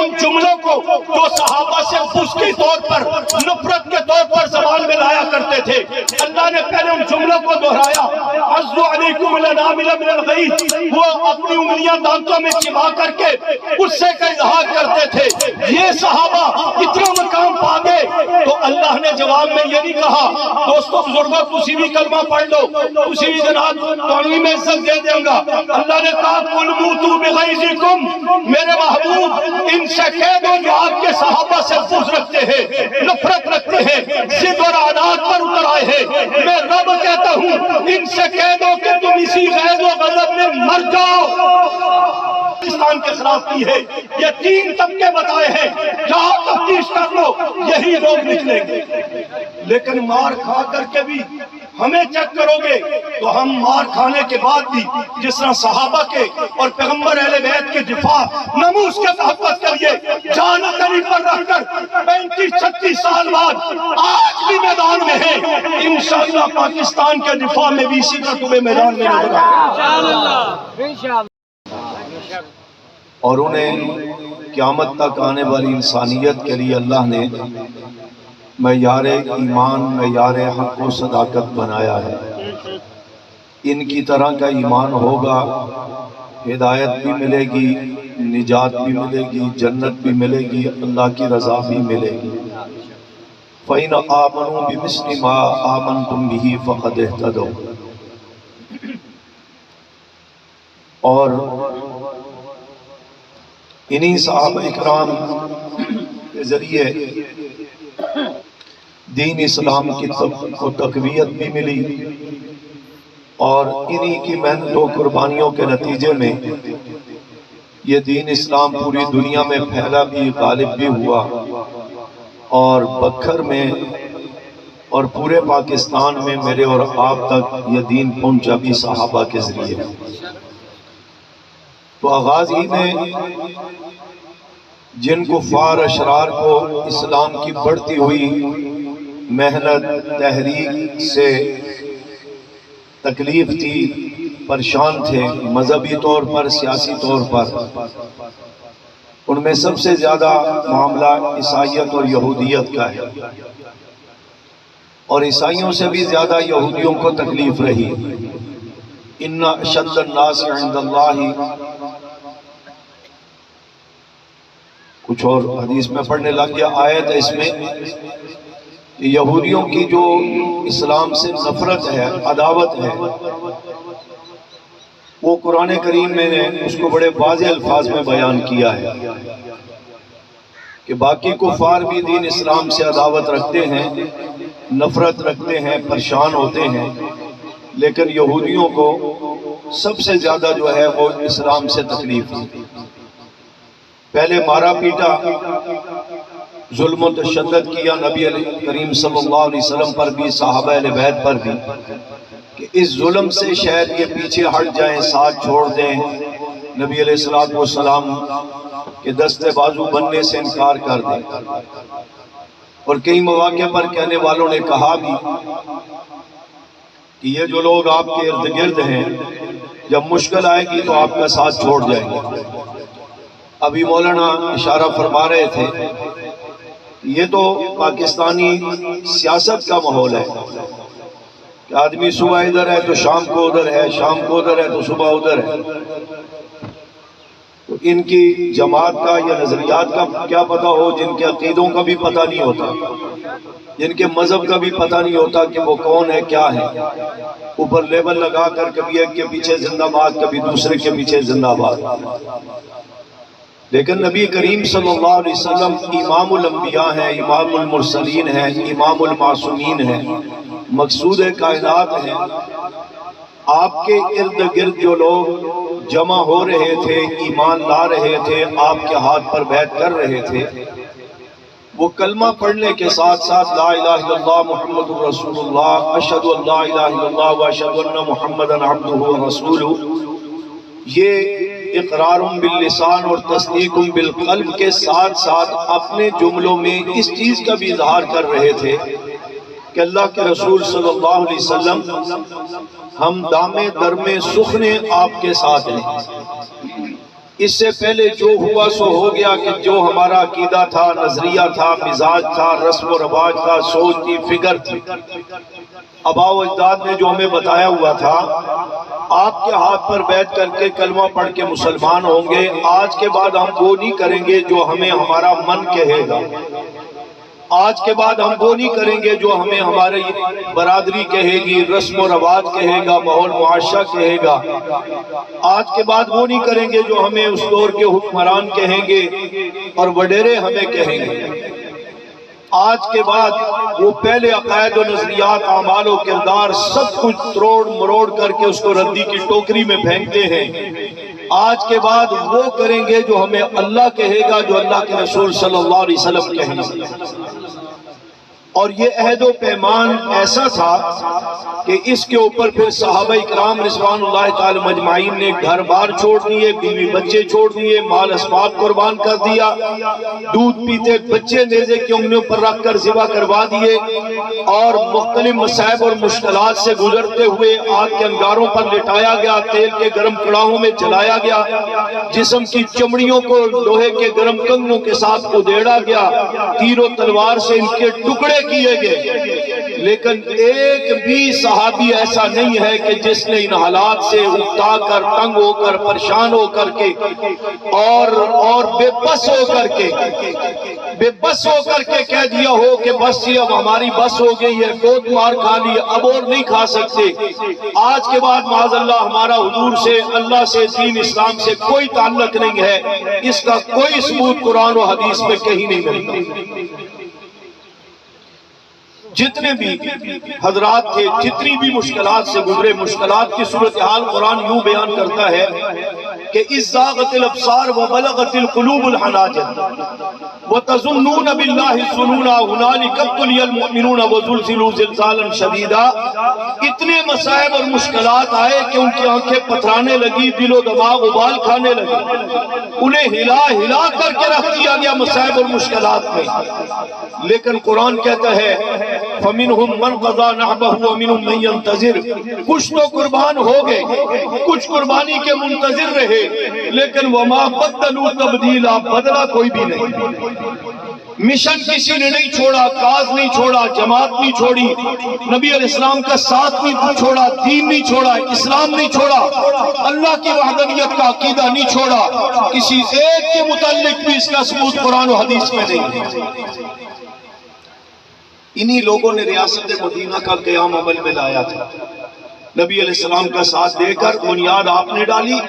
ان جملوں کو جو صحابہ سے خشکی طور پر نفرت کے طور پر زبان میں لایا کرتے تھے، اللہ نے پہلے ان جملوں کو دہرایا۔ عَزُّ عَلَيْكُمُ الْأَنَامِلَ مِنَ الْغَيْظِ، وہ اپنی انگلیاں دانتوں میں چبا کر کے غصے کا اظہار کرتے تھے۔ یہ صحابہ اتنا مقام پا گئے تو اللہ نے جواب میں یہ نہیں کہا دوستو بزرگوں تسی بھی کلمہ پڑھ لو، تسی بھی جناب توڑوی میں عزت دے دیں گا۔ اللہ نے کہا قُلْ مُوتُوا بِغَيْظِكُمْ، میرے محبوب ان سے کہہ دو جو آپ کے صحابہ سے بغض رکھتے ہیں، نفرت رکھتے ہیں، ضد اور عناد پر اتر آئے ہیں، میں رب کہتا ہوں ان سے کہہ دو کہ تم اسی غیظ و غضب میں مر جاؤ۔ پاکستان کے خلاف کی ہے، یہ تین طبقے بتائے ہیں، جہاں تفتیش کر لو یہی لوگ نکلیں گے۔ لیکن مار کھا کر کے بھی ہمیں چیک کرو گے تو ہم مار کھانے کے بعد بھی جس طرح صحابہ کے اور پیغمبر اہل بیت کے دفاع ناموس کے تحفظ کے لیے جان تری پر رکھ کر 35-36 سال بعد آج بھی میدان میں ہیں، انشاءاللہ پاکستان کے دفاع میں بھی اسی طرح تمہیں میدان میں نظر آئے۔ اور انہیں قیامت تک آنے والی انسانیت کے لیے اللہ نے معیار ایمان، معیار حق و صداقت بنایا ہے۔ ان کی طرح کا ایمان ہوگا، ہدایت بھی ملے گی، نجات بھی ملے گی، جنت بھی ملے گی، اللہ کی رضا بھی ملے گی۔ فَإِنْ آمَنُوا بِمِثْلِ مَا آمَنْتُمْ بِهِ فَقَدِ اهْتَدَوْا۔ اور انہی صحابہ اکرام کے ذریعے دین اسلام کی کو تقویت بھی ملی، اور انہی کی محنت و قربانیوں کے نتیجے میں یہ دین اسلام پوری دنیا میں پھیلا بھی، غالب بھی ہوا، اور بکھر میں اور پورے پاکستان میں میرے اور آپ تک یہ دین پہنچا بھی صحابہ کے ذریعے۔ تو آغاز ہی میں جن کفار اشرار کو اسلام کی بڑھتی ہوئی محنت تحریک سے تکلیف تھی، پریشان تھے مذہبی طور پر، سیاسی طور پر، ان میں سب سے زیادہ معاملہ عیسائیت اور یہودیت کا ہے، اور عیسائیوں سے بھی زیادہ یہودیوں کو تکلیف رہی۔ ان اشد الناس عند اللہ، کچھ اور حدیث میں پڑھنے لگ گیا، آیت ہے اس میں کہ یہودیوں کی جو اسلام سے نفرت ہے، عداوت ہے، وہ قرآن کریم میں نے اس کو بڑے واضح الفاظ میں بیان کیا ہے کہ باقی کفار بھی دین اسلام سے عداوت رکھتے ہیں، نفرت رکھتے ہیں، پریشان ہوتے ہیں، لیکن یہودیوں کو سب سے زیادہ جو ہے وہ اسلام سے تکلیف ہے۔ پہلے مارا پیٹا، ظلم و تشدد کیا نبی کریم صلی اللہ علیہ وسلم پر بھی، صحابہ اہل بیت پر بھی، کہ اس ظلم سے شاید یہ پیچھے ہٹ جائیں، ساتھ چھوڑ دیں، نبی علیہ السلام کے دست بازو بننے سے انکار کر دیں۔ اور کئی مواقع پر کہنے والوں نے کہا بھی کہ یہ جو لوگ آپ کے ارد گرد ہیں، جب مشکل آئے گی تو آپ کا ساتھ چھوڑ جائیں گے۔ ابھی مولانا اشارہ فرما رہے تھے یہ تو پاکستانی سیاست کا ماحول ہے کہ آدمی صبح ادھر ہے تو شام کو ادھر ہے، شام کو ادھر ہے تو صبح ادھر ہے۔ تو ان کی جماعت کا یا نظریات کا کیا پتہ ہو، جن کے عقیدوں کا بھی پتہ نہیں ہوتا، جن کے مذہب کا بھی پتہ نہیں ہوتا کہ وہ کون ہے، کیا ہے، اوپر لیبل لگا کر کبھی ایک کے پیچھے زندہ باد، کبھی دوسرے کے پیچھے زندہ باد۔ لیکن نبی کریم صلی اللہ علیہ وسلم امام الانبیاء ہیں، امام المرسلین ہیں، امام المعصومین ہیں، مقصود کائنات ہیں۔ آپ کے ارد گرد جو لوگ جمع ہو رہے تھے، ایمان لا رہے تھے، آپ کے ہاتھ پر بیعت کر رہے تھے، وہ کلمہ پڑھنے کے ساتھ ساتھ لا الہ الا اللہ محمد رسول اللہ، اشہد ان لا الہ الا اللہ و اشہد ان محمدا عبدہ و رسولہ، یہ اقرار باللسان اور تصدیق بالقلب کے ساتھ ساتھ اپنے جملوں میں اس چیز کا بھی اظہار کر رہے تھے کہ اللہ کے رسول صلی اللہ علیہ وسلم ہم دامے درمے سخنے آپ کے ساتھ ہیں۔ اس سے پہلے جو ہوا سو ہو گیا کہ جو ہمارا عقیدہ تھا، نظریہ تھا، مزاج تھا، رسم و رواج تھا، سوچ تھی، فکر تھی، آباء و اجداد نے جو ہمیں بتایا ہوا تھا، آپ کے ہاتھ پر بیٹھ کر کے کلمہ پڑھ کے مسلمان ہوں گے، آج کے بعد ہم وہ نہیں کریں گے جو ہمیں ہمارا من کہے گا، آج کے بعد ہم وہ نہیں کریں گے جو ہمیں ہماری برادری کہے گی، رسم و رواج کہے گا، ماحول معاشرہ کہے گا، آج کے بعد وہ نہیں کریں گے جو ہمیں اس دور کے حکمران کہیں گے اور وڈیرے ہمیں کہیں گے، آج کے بعد وہ پہلے عقائد و نظریات، اعمال و کردار سب کچھ تروڑ مروڑ کر کے اس کو ردی کی ٹوکری میں پھینکتے ہیں، آج کے بعد وہ کریں گے جو ہمیں اللہ کہے گا، جو اللہ کے رسول صلی اللہ علیہ وسلم کہیں گے۔ اور یہ عہد و پیمان ایسا تھا کہ اس کے اوپر پھر صحابہ اکرام رضوان اللہ تعالی مجمعین نے گھر بار چھوڑ دیے، بیوی بچے چھوڑ دیے، مال اسباب قربان کر دیا، دودھ پیتے بچے نیزے کی انگلیوں پر رکھ کر ذبح کروا دیے، اور مختلف مصائب اور مشکلات سے گزرتے ہوئے آگ کے انگاروں پر لٹایا گیا، تیل کے گرم کڑاہوں میں جلایا گیا، جسم کی چمڑیوں کو لوہے کے گرم کنگنوں کے ساتھ ادھیڑا گیا، تیر و تلوار سے ان کے ٹکڑے کیے گئے، لیکن ایک بھی صحابی ایسا نہیں ہے کہ جس نے ان حالات سے اکتا کر، تنگ ہو کر، پریشان ہو کر کے اور بے بس ہو کر کے کہہ دیا ہو کہ بس یہ اب ہماری بس ہو گئی ہے، گود مار کھا لی، اب اور نہیں کھا سکتے، آج کے بعد معاذ اللہ ہمارا حضور سے، اللہ سے، دین اسلام سے کوئی تعلق نہیں ہے، اس کا کوئی ثبوت قرآن و حدیث میں کہیں نہیں ملتا۔ جتنے بھی حضرات تھے، جتنی بھی مشکلات سے گزرے، مشکلات کی صورتحال قرآن یوں بیان کرتا ہے کہ اذ زاغت الابصار وبلغت القلوب الحناجر وتظنون باللہ الظنون هنالک ابتلی المؤمنون وزلزلوا زلزالا شدیدا، اتنے مصائب اور مشکلات آئے کہ ان کی آنکھیں پتھرانے لگی، دل و دماغ ابال کھانے لگے، انہیں ہلا ہلا کر کے رکھ دیا گیا مصائب اور مشکلات میں، لیکن قرآن کہتا ہے فَمِنْهُمْ مَنْ قَضَى نَحْبَهُ وَمِنْهُمْ مَنْ يَنْتَظِرُ، کچھ تو قربان ہو گئے، کچھ قربانی کے منتظر رہے، لیکن وَمَا بَدَّلُوا تَبْدِيلًا، بدلا کوئی بھی نہیں، مشن کسی نے نہیں چھوڑا، کاز نہیں چھوڑا، جماعت نہیں چھوڑی، نبی علیہ السلام کا ساتھ نہیں چھوڑا، دین نہیں چھوڑا، اسلام نہیں چھوڑا، اللہ کی وحدانیت کا عقیدہ نہیں چھوڑا، کسی ایک کے متعلق بھی اس کا ثبوت قرآن و حدیث میں نہیں۔ انہی لوگوں نے ریاست مدینہ کا قیام عمل میں لایا تھا، نبی علیہ السلام کا ساتھ دے کر بنیاد آپ نے ڈالی،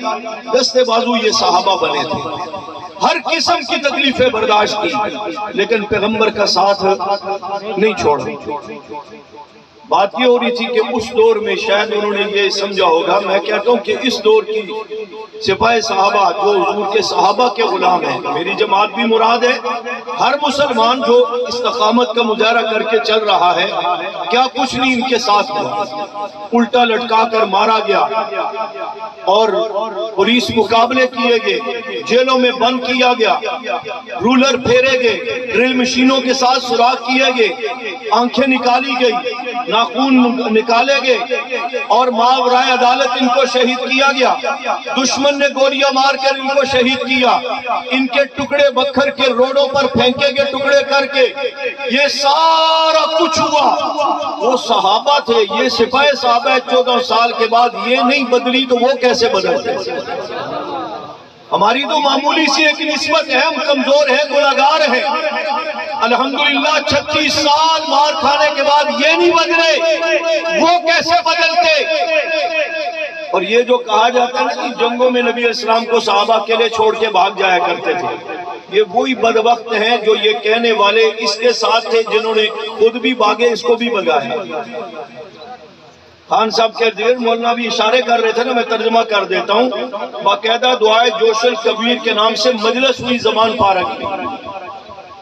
دستے بازو یہ صحابہ بنے تھے، ہر قسم کی تکلیفیں برداشت کی، لیکن پیغمبر کا ساتھ نہیں چھوڑا۔ بات یہ ہو رہی تھی کہ اس دور میں شاید انہوں نے یہ سمجھا ہوگا، میں کہتا ہوں کہ اس دور کی سپاہ صحابہ جو حضور کے صحابہ کے غلام ہیں، میری جماعت بھی مراد ہے، ہر مسلمان جو استقامت کا مظاہرہ کر کے چل رہا ہے، کیا کچھ نہیں ان کے ساتھ ہوا، الٹا لٹکا کر مارا گیا، اور پولیس مقابلے کیے گئے، جیلوں میں بند کیا گیا، رولر پھیرے گئے، ڈرل مشینوں کے ساتھ سوراخ کیے گئے، آنکھیں نکالی گئی، ناخون نکالے گئے، اور ماورائے عدالت ان کو شہید کیا گیا، دشمن نے گولیاں مار کر ان کو شہید کیا، ان کے ٹکڑے بکھر کے روڈوں پر پھینکے گئے ٹکڑے کر کے، یہ سارا کچھ ہوا، وہ صحابہ تھے، یہ سپاہ صحابہ 14 سال کے بعد یہ نہیں بدلی تو وہ کیسے بدلتے؟ ہماری تو معمولی سی ایک نسبت ہے، ہم کمزور ہیں، گناہگار ہیں، الحمدللہ 36 سال مار کھانے کے بعد یہ نہیں بدلے، وہ کیسے بدلتے؟ اور یہ جو کہا جاتا ہے نا کہ جنگوں میں نبی علیہ السلام کو صحابہ اکیلے چھوڑ کے بھاگ جایا کرتے تھے، یہ وہی بدبخت ہیں جو یہ کہنے والے اس کے ساتھ تھے جنہوں نے خود بھی بھاگے، اس کو بھی بھگایا۔ خان صاحب کے دیر مولانا بھی اشارے کر رہے تھے نا، میں ترجمہ کر دیتا ہوں، باقاعدہ دعائے جوش الکبیر کے نام سے مجلس ہوئی زمان فارغ کی،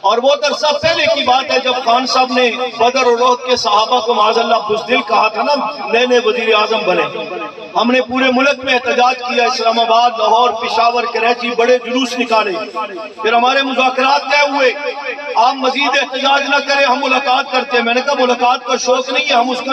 اور وہ عرصہ پہلے کی بات ہے جب خان صاحب نے بدر اور احد کے صحابہ کو معاذ اللہ بزدل کہا تھا نا، نئے نئے وزیر اعظم بنے، ہم نے پورے ملک میں احتجاج کیا، اسلام آباد، لاہور، پشاور، کراچی، بڑے جلوس نکالے، پھر ہمارے مذاکرات طے ہوئے، آپ مزید احتجاج نہ کریں، ہم ملاقات کرتے ہیں، میں نے کہا ملاقات کا شوق نہیں ہے، ہم اس کا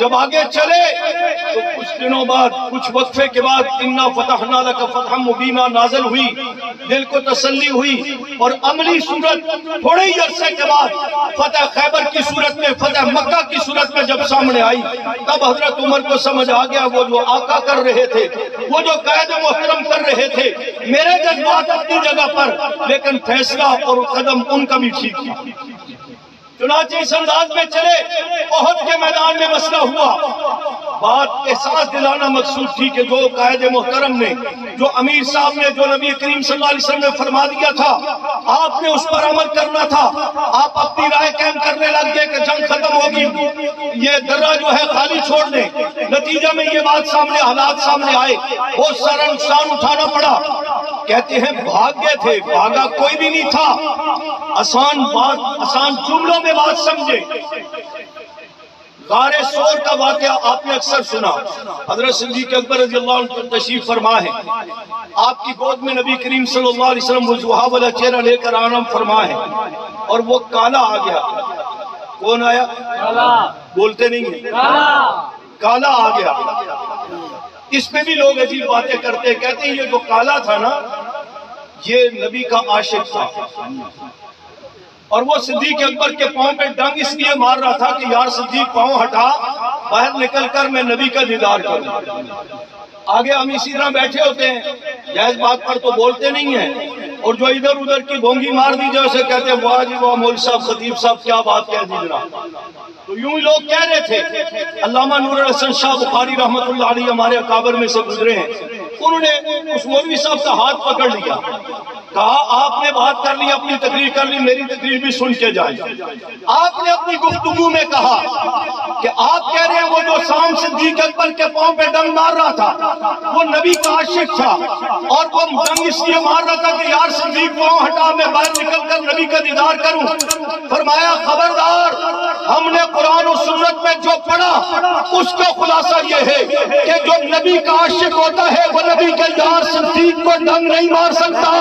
جب آگے چلے تو کچھ دنوں بعد، کچھ وقفے کے بعد اِنَّا فَتَحْنَا لَكَ فَتْحًا مُبِينًا نازل ہوئی، دل کو تسلی ہوئی، اور عملی صورت تھوڑے ہی عرصے کے بعد فتح خیبر کی صورت میں، فتح مکہ کی صورت میں جب سامنے آئی، تب حضرت عمر کو سمجھ آ گیا وہ جو آقا کر رہے تھے، وہ جو قائد محترم کر رہے تھے، میرے جذبات اپنی جگہ پر، لیکن فیصلہ اور قدم ان کا بھی ٹھیک تھا۔ چنانچہ اس انداز میں چلے، احد کے میدان میں مسئلہ ہوا، بات احساس دلانا مقصود تھی کہ جو قائد محترم نے، جو امیر صاحب نے، جو نبی کریم صلی اللہ علیہ وسلم نے فرما دیا تھا، آپ نے اس پر عمل کرنا تھا۔ آپ اپنی رائے قائم کرنے لگ گئے کہ جنگ ختم ہوگی، یہ درہ جو ہے خالی چھوڑ دیں۔ نتیجہ میں یہ بات سامنے، حالات سامنے آئے، بہت سارا نقصان اٹھانا پڑا۔ کہتے ہیں بھاگ گئے تھے، بھاگا کوئی بھی نہیں تھا۔ آسان بات، آسان جملوں میں بات سمجھے۔ غار سور کا واقعہ آپ نے اکثر سنا، حضرت صدیق اکبر رضی اللہ عنہ تشریف فرما ہے، آپ کی گود میں نبی کریم صلی اللہ علیہ وسلم وضحا والا چہرہ لے کر آرام فرما ہے، اور وہ کالا آ گیا۔ کون آیا؟ بولتے نہیں ہیں، کالا آ گیا۔ اس پہ بھی لوگ عجیب باتیں کرتے، کہتے ہیں یہ جو کالا تھا نا، یہ نبی کا عاشق تھا، اور وہ صدیق اکبر کے پاؤں پہ ڈنگ اس لیے مار رہا تھا کہ یار صدیق پاؤں ہٹا، باہر نکل کر میں نبی کا دیدار کروں۔ آگے ہم اسی طرح بیٹھے ہوتے ہیں، جائز بات پر تو بولتے نہیں ہیں، اور جو ادھر ادھر کی گونگی مار دی جائے اسے کہتے ہیں واہ جی واہ مولوی صاحب، خطیب صاحب کیا بات کہہ دی جناب۔ تو یوں ہی لوگ کہہ رہے تھے۔ علامہ نور الحسن شاہ بخاری رحمۃ اللہ علیہ ہمارے اکابر میں سے گزرے ہیں، انہوں نے اس مولوی صاحب کا ہاتھ پکڑ لیا، کہا آپ نے بات کر لی، اپنی تقریر کر لی، میری تقریر بھی سن کے جائیں۔ آپ نے اپنی گفتگو میں کہا کہ آپ کہہ رہے ہیں وہ جو شام صدیق اکبر کے پاؤں پہ ڈنگ مار رہا تھا وہ نبی کا عاشق تھا، اور وہ ڈنگ اس لیے مار رہا تھا کہ یار صدیق پاؤں ہٹا، میں باہر نکل کر نبی کا دیدار کروں۔ فرمایا خبردار، ہم نے قرآن و سنت میں جو پڑھا اس کا خلاصہ یہ ہے کہ جو نبی کا عاشق ہوتا ہے وہ نبی کے یار صدیق کو ڈنگ نہیں مار سکتا۔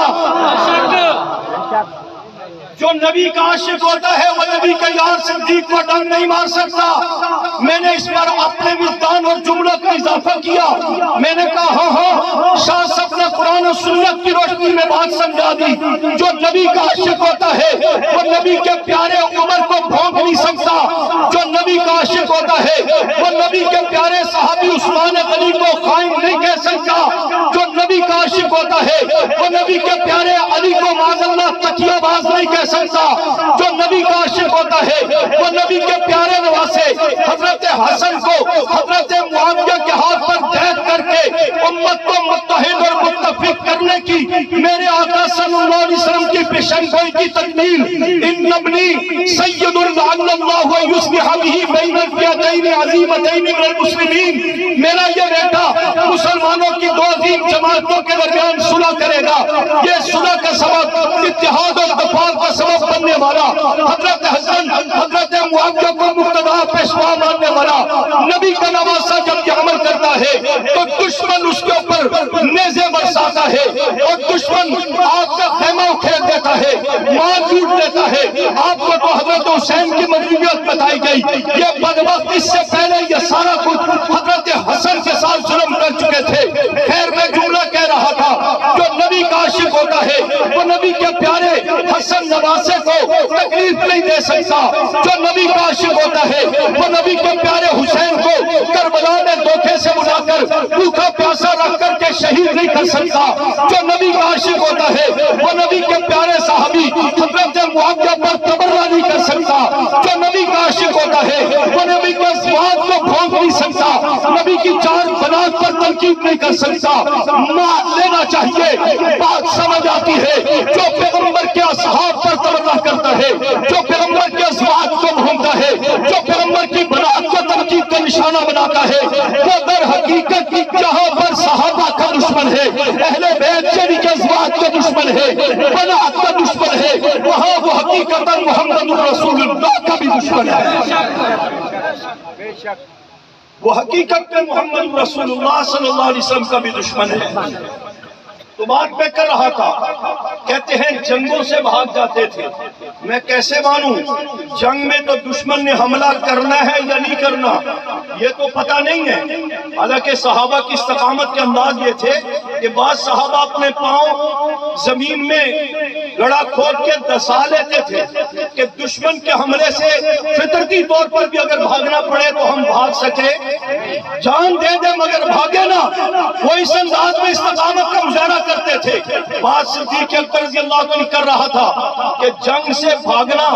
جو نبی کا عاشق ہوتا ہے وہ نبی کے یار صدیق کو ڈنگ نہیں مار سکتا۔ میں نے اس پر اپنے وجدان اور جملوں کا اضافہ کیا، میں نے کہا ہاں شاہ صاحب نے قرآن و سنت کی روشنی میں بات سمجھا دی۔ جو نبی کا عاشق ہوتا ہے وہ نبی کے پیارے عمر کو بھونک نہیں سکتا، جو نبی کا عاشق ہوتا ہے وہ نبی کے پیارے صحابی عثمان غنی کو خائن نہیں کہہ سکتا، جو نبی کا عاشق ہوتا ہے وہ نبی کے پیارے علی کو معاذ اللہ تکیہ باز نہیں کہہ سکتا، جو نبی کا عاشق ہوتا ہے وہ نبی کے پیارے نواسے حضرت حسن کو حضرت معاویہ کے ہاتھ پر بیعت کر کے امت کو متحد اور متفق کرنے کی میرے آقا صلی اللہ علیہ وسلم کی پیشن گوئی کی تکمیل، ان ابنی سید لعل اللہ یصلح بہ بین الفئتین عظیمتین من المسلمین، میرا یہ بیٹا مسلمانوں کی دو عظیم جماعتوں کے درمیان صلح کرے گا، یہ صلح کا سبب اتحاد اور اتفاق کا سبب بننے والا، حضرت حسن حضرت معاویہ کو مقتدا پیشوا ماننے والا نبی کا نواسہ جب یہ عمل کرتا ہے تو دشمن اس کے اوپر نیزے برساتا ہے، اور دشمن آپ کا خیمہ اکھیڑ دیتا ہے، مار پیٹ دیتا ہے۔ آپ کو تو حضرت حسین کی مظلومیت بتائی گئی، یہ بدبخت اس سے پہلے یہ سارا کچھ حضرت حسن کے ساتھ ظلم کر چکے تھے۔ خیر میں جملہ کہہ رہا تھا، جو نبی کا عاشق ہوتا ہے وہ نبی کے پیارے حسن نواسے کو تکلیف نہیں دے سکتا، جو نبی کا عاشق ہوتا ہے وہ نبی کے پیارے حسین کو کربلا میں دھوکے سے بلا کر بھوکا پیاسا رکھ کر کے شہید نہیں کر سکتا، جو نبی کا عاشق ہوتا ہے وہ نبی کے پیارے صحابی حضرت معاویہ پر تبرہ نہیں کر سکتا، جو نبی کا عاشق ہوتا ہے وہ نبی کے ازواج کو بھونک نہیں سکتا، نبی کی چار بنات پر تنقید نہیں کر سکتا۔ مان لینا چاہیے، بات سمجھ آتی ہے، جو پیغمبر کے اصحاب پر تبرہ کرتا ہے، جو پیغمبر کے ازواج کو بھونکتا ہے، جو پیغمبر کی بنات کو تنقید کا نشانہ بناتا ہے، وہ در حقیقت جہاں پر صحابہ کا دشمن ہے، اہل بیت یعنی کہ ازواج کا دشمن ہے، بنات کا دشمن ہے، وہاں وہ حقیقتاً محمد رسول اللہ کا بھی دشمن ہے۔ وہ حقیقت میں محمد رسول اللہ صلی اللہ علیہ وسلم کا بھی دشمن ہے۔ تو تو بات میں کر رہا تھا، کہتے ہیں جنگوں سے بھاگ جاتے تھے۔ میں کیسے مانوں جنگ میں تو دشمن نے حملہ کرنا ہے یا نہیں کرنا یہ تو پتہ نہیں ہے۔ حالانکہ صحابہ کی استقامت کے انداز یہ تھے کہ بعض صحابہ اپنے پاؤں زمین میں گڑھا کھود کے دسا لیتے تھے کہ دشمن کے حملے سے فطرتی طور پر بھی اگر بھاگنا پڑے تو ہم بھاگ سکے، جان دے دے مگر بھاگے نہ۔ وہ اس انداز میں استقامت کا مظاہرہ کرتے تھے۔ بات صدیق اکبر رضی اللہ عنہ کر رہا تھا کہ جنگ سے بھاگنا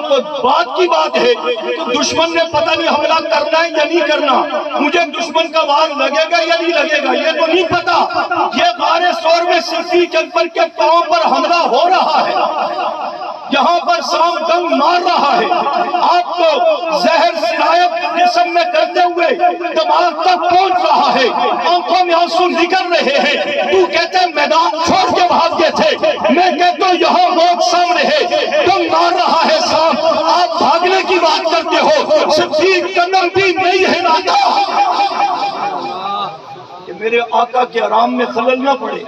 تو بات کی بات ہے، تو دشمن نے پتہ نہیں حملہ کرنا ہے یا نہیں کرنا، مجھے دشمن کا وار لگے گا یا نہیں لگے گا یہ تو نہیں پتا۔ یہ غار ثور میں صدیق اکبر کے پاؤں پر حملہ ہو رہا ہے، یہاں پر سام دم مار رہا ہے، آپ کو زہر سرایت جسم میں کرتے ہوئے دماغ تک پہنچ رہا ہے، آنکھوں میں آنسو نکل رہے ہیں۔ تو کہتے ہیں میدان چھوڑ کے بھاگ گئے تھے، میں کہتا ہوں یہاں موت سامنے ہے، دم مار رہا ہے سام، آپ بھاگنے کی بات کرتے ہو، صدیق قدم بھی نہیں ہلاتا کہ میرے آقا کے آرام میں خلل نہ پڑے۔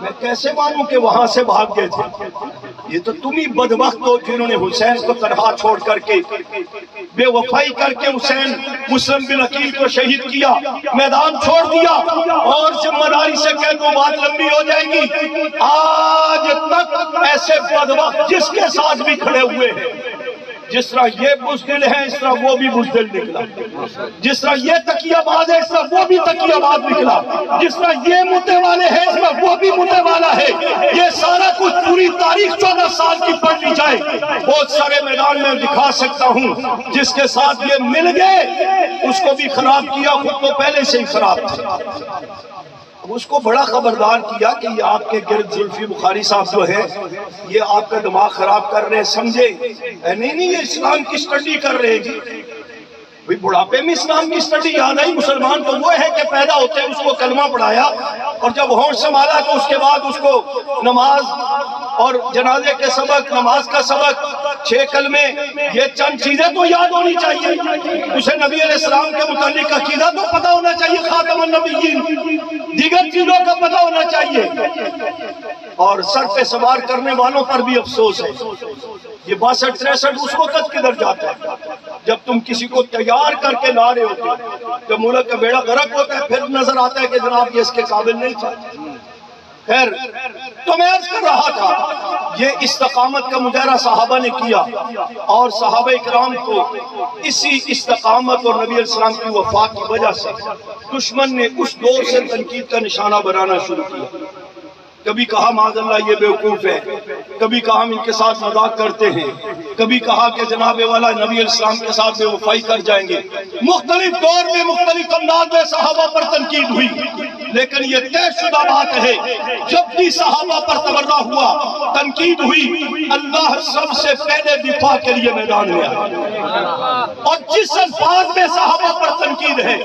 میں کیسے مانوں کہ وہاں سے بھاگ گئے تھے؟ یہ تو تم ہی بدبخت ہو جنہوں نے حسین کو تنہا چھوڑ کر کے بے وفائی کر کے حسین مسلم بن عقیل کو شہید کیا، میدان چھوڑ دیا، اور ذمہ داری سے کہہ دو بات لمبی ہو جائے گی۔ آج تک ایسے بدبخت جس کے ساتھ بھی کھڑے ہوئے ہیں، جس طرح یہ بزدل ہے اس طرح وہ بھی بزدل نکلا، جس طرح یہ تکیہ باز ہے اس طرح وہ بھی تکیہ باز نکلا، جس طرح یہ متے والے ہیں اس طرح وہ بھی متے والا ہے۔ یہ سارا کچھ پوری تاریخ 14 سال کی پڑھ لی جائے، بہت سارے میدان میں دکھا سکتا ہوں جس کے ساتھ یہ مل گئے اس کو بھی خراب کیا، خود تو پہلے سے ہی خراب تھا۔ اس کو بڑا خبردار کیا کہ یہ آپ کے گرد زلفی بخاری صاحب جو ہے یہ آپ کا دماغ خراب کر رہے ہیں، سمجھے؟ نہیں یہ اسلام کی سٹڈی کر رہے جی۔ بڑھاپے میں اسلام کی سٹڈی یاد آئی، مسلمان تو وہ ہے کہ پیدا ہوتے اس کو کلمہ پڑھایا اور جب ہوش سنبھالا تو اس کے بعد اس کو نماز اور جنازے کے سبق، نماز کا سبق، 6 کلمے، یہ چند چیزیں تو یاد ہونی چاہیے۔ اسے نبی علیہ السلام کے متعلق عقیدہ تو پتہ ہونا چاہیے، خاتم النبیین، دیگر چیزوں کا پتہ ہونا چاہیے۔ اور سر پہ سوار کرنے والوں پر بھی افسوس ہے، یہ 62-63 اس وقت کدھر جاتا ہے جب تم کسی کو تیار کر کے لا رہے ہوتے ہو، جب ملک کا بیڑا غرق ہوتا ہے پھر نظر آتا ہے کہ جناب یہ اس کے قابل نہیں تھا۔ خیر، تو میں عرض کر رہا تھا یہ استقامت کا مظاہرہ صحابہ نے کیا، اور صحابہ اکرام کو اسی استقامت اور نبی علیہ السلام کی وفات کی وجہ سے دشمن نے اس دور سے تنقید کا نشانہ بنانا شروع کیا۔ کبھی کہا معاذ اللہ یہ بیوقوف ہے، کبھی کہا ہم ان کے ساتھ مذاق کرتے ہیں، کبھی کہا کہ جناب والا نبی علیہ السلام کے ساتھ بے وفائی کر جائیں گے۔ مختلف دور میں مختلف انداز میں صحابہ پر تنقید ہوئی، لیکن یہ طے شدہ بات ہے جب بھی صحابہ پر تبرہ ہوا، تنقید ہوئی، اللہ سب سے پہلے دفاع کے لیے میدان میں آیا۔ اور جس الفاظ میں صحابہ پر تنقید ہے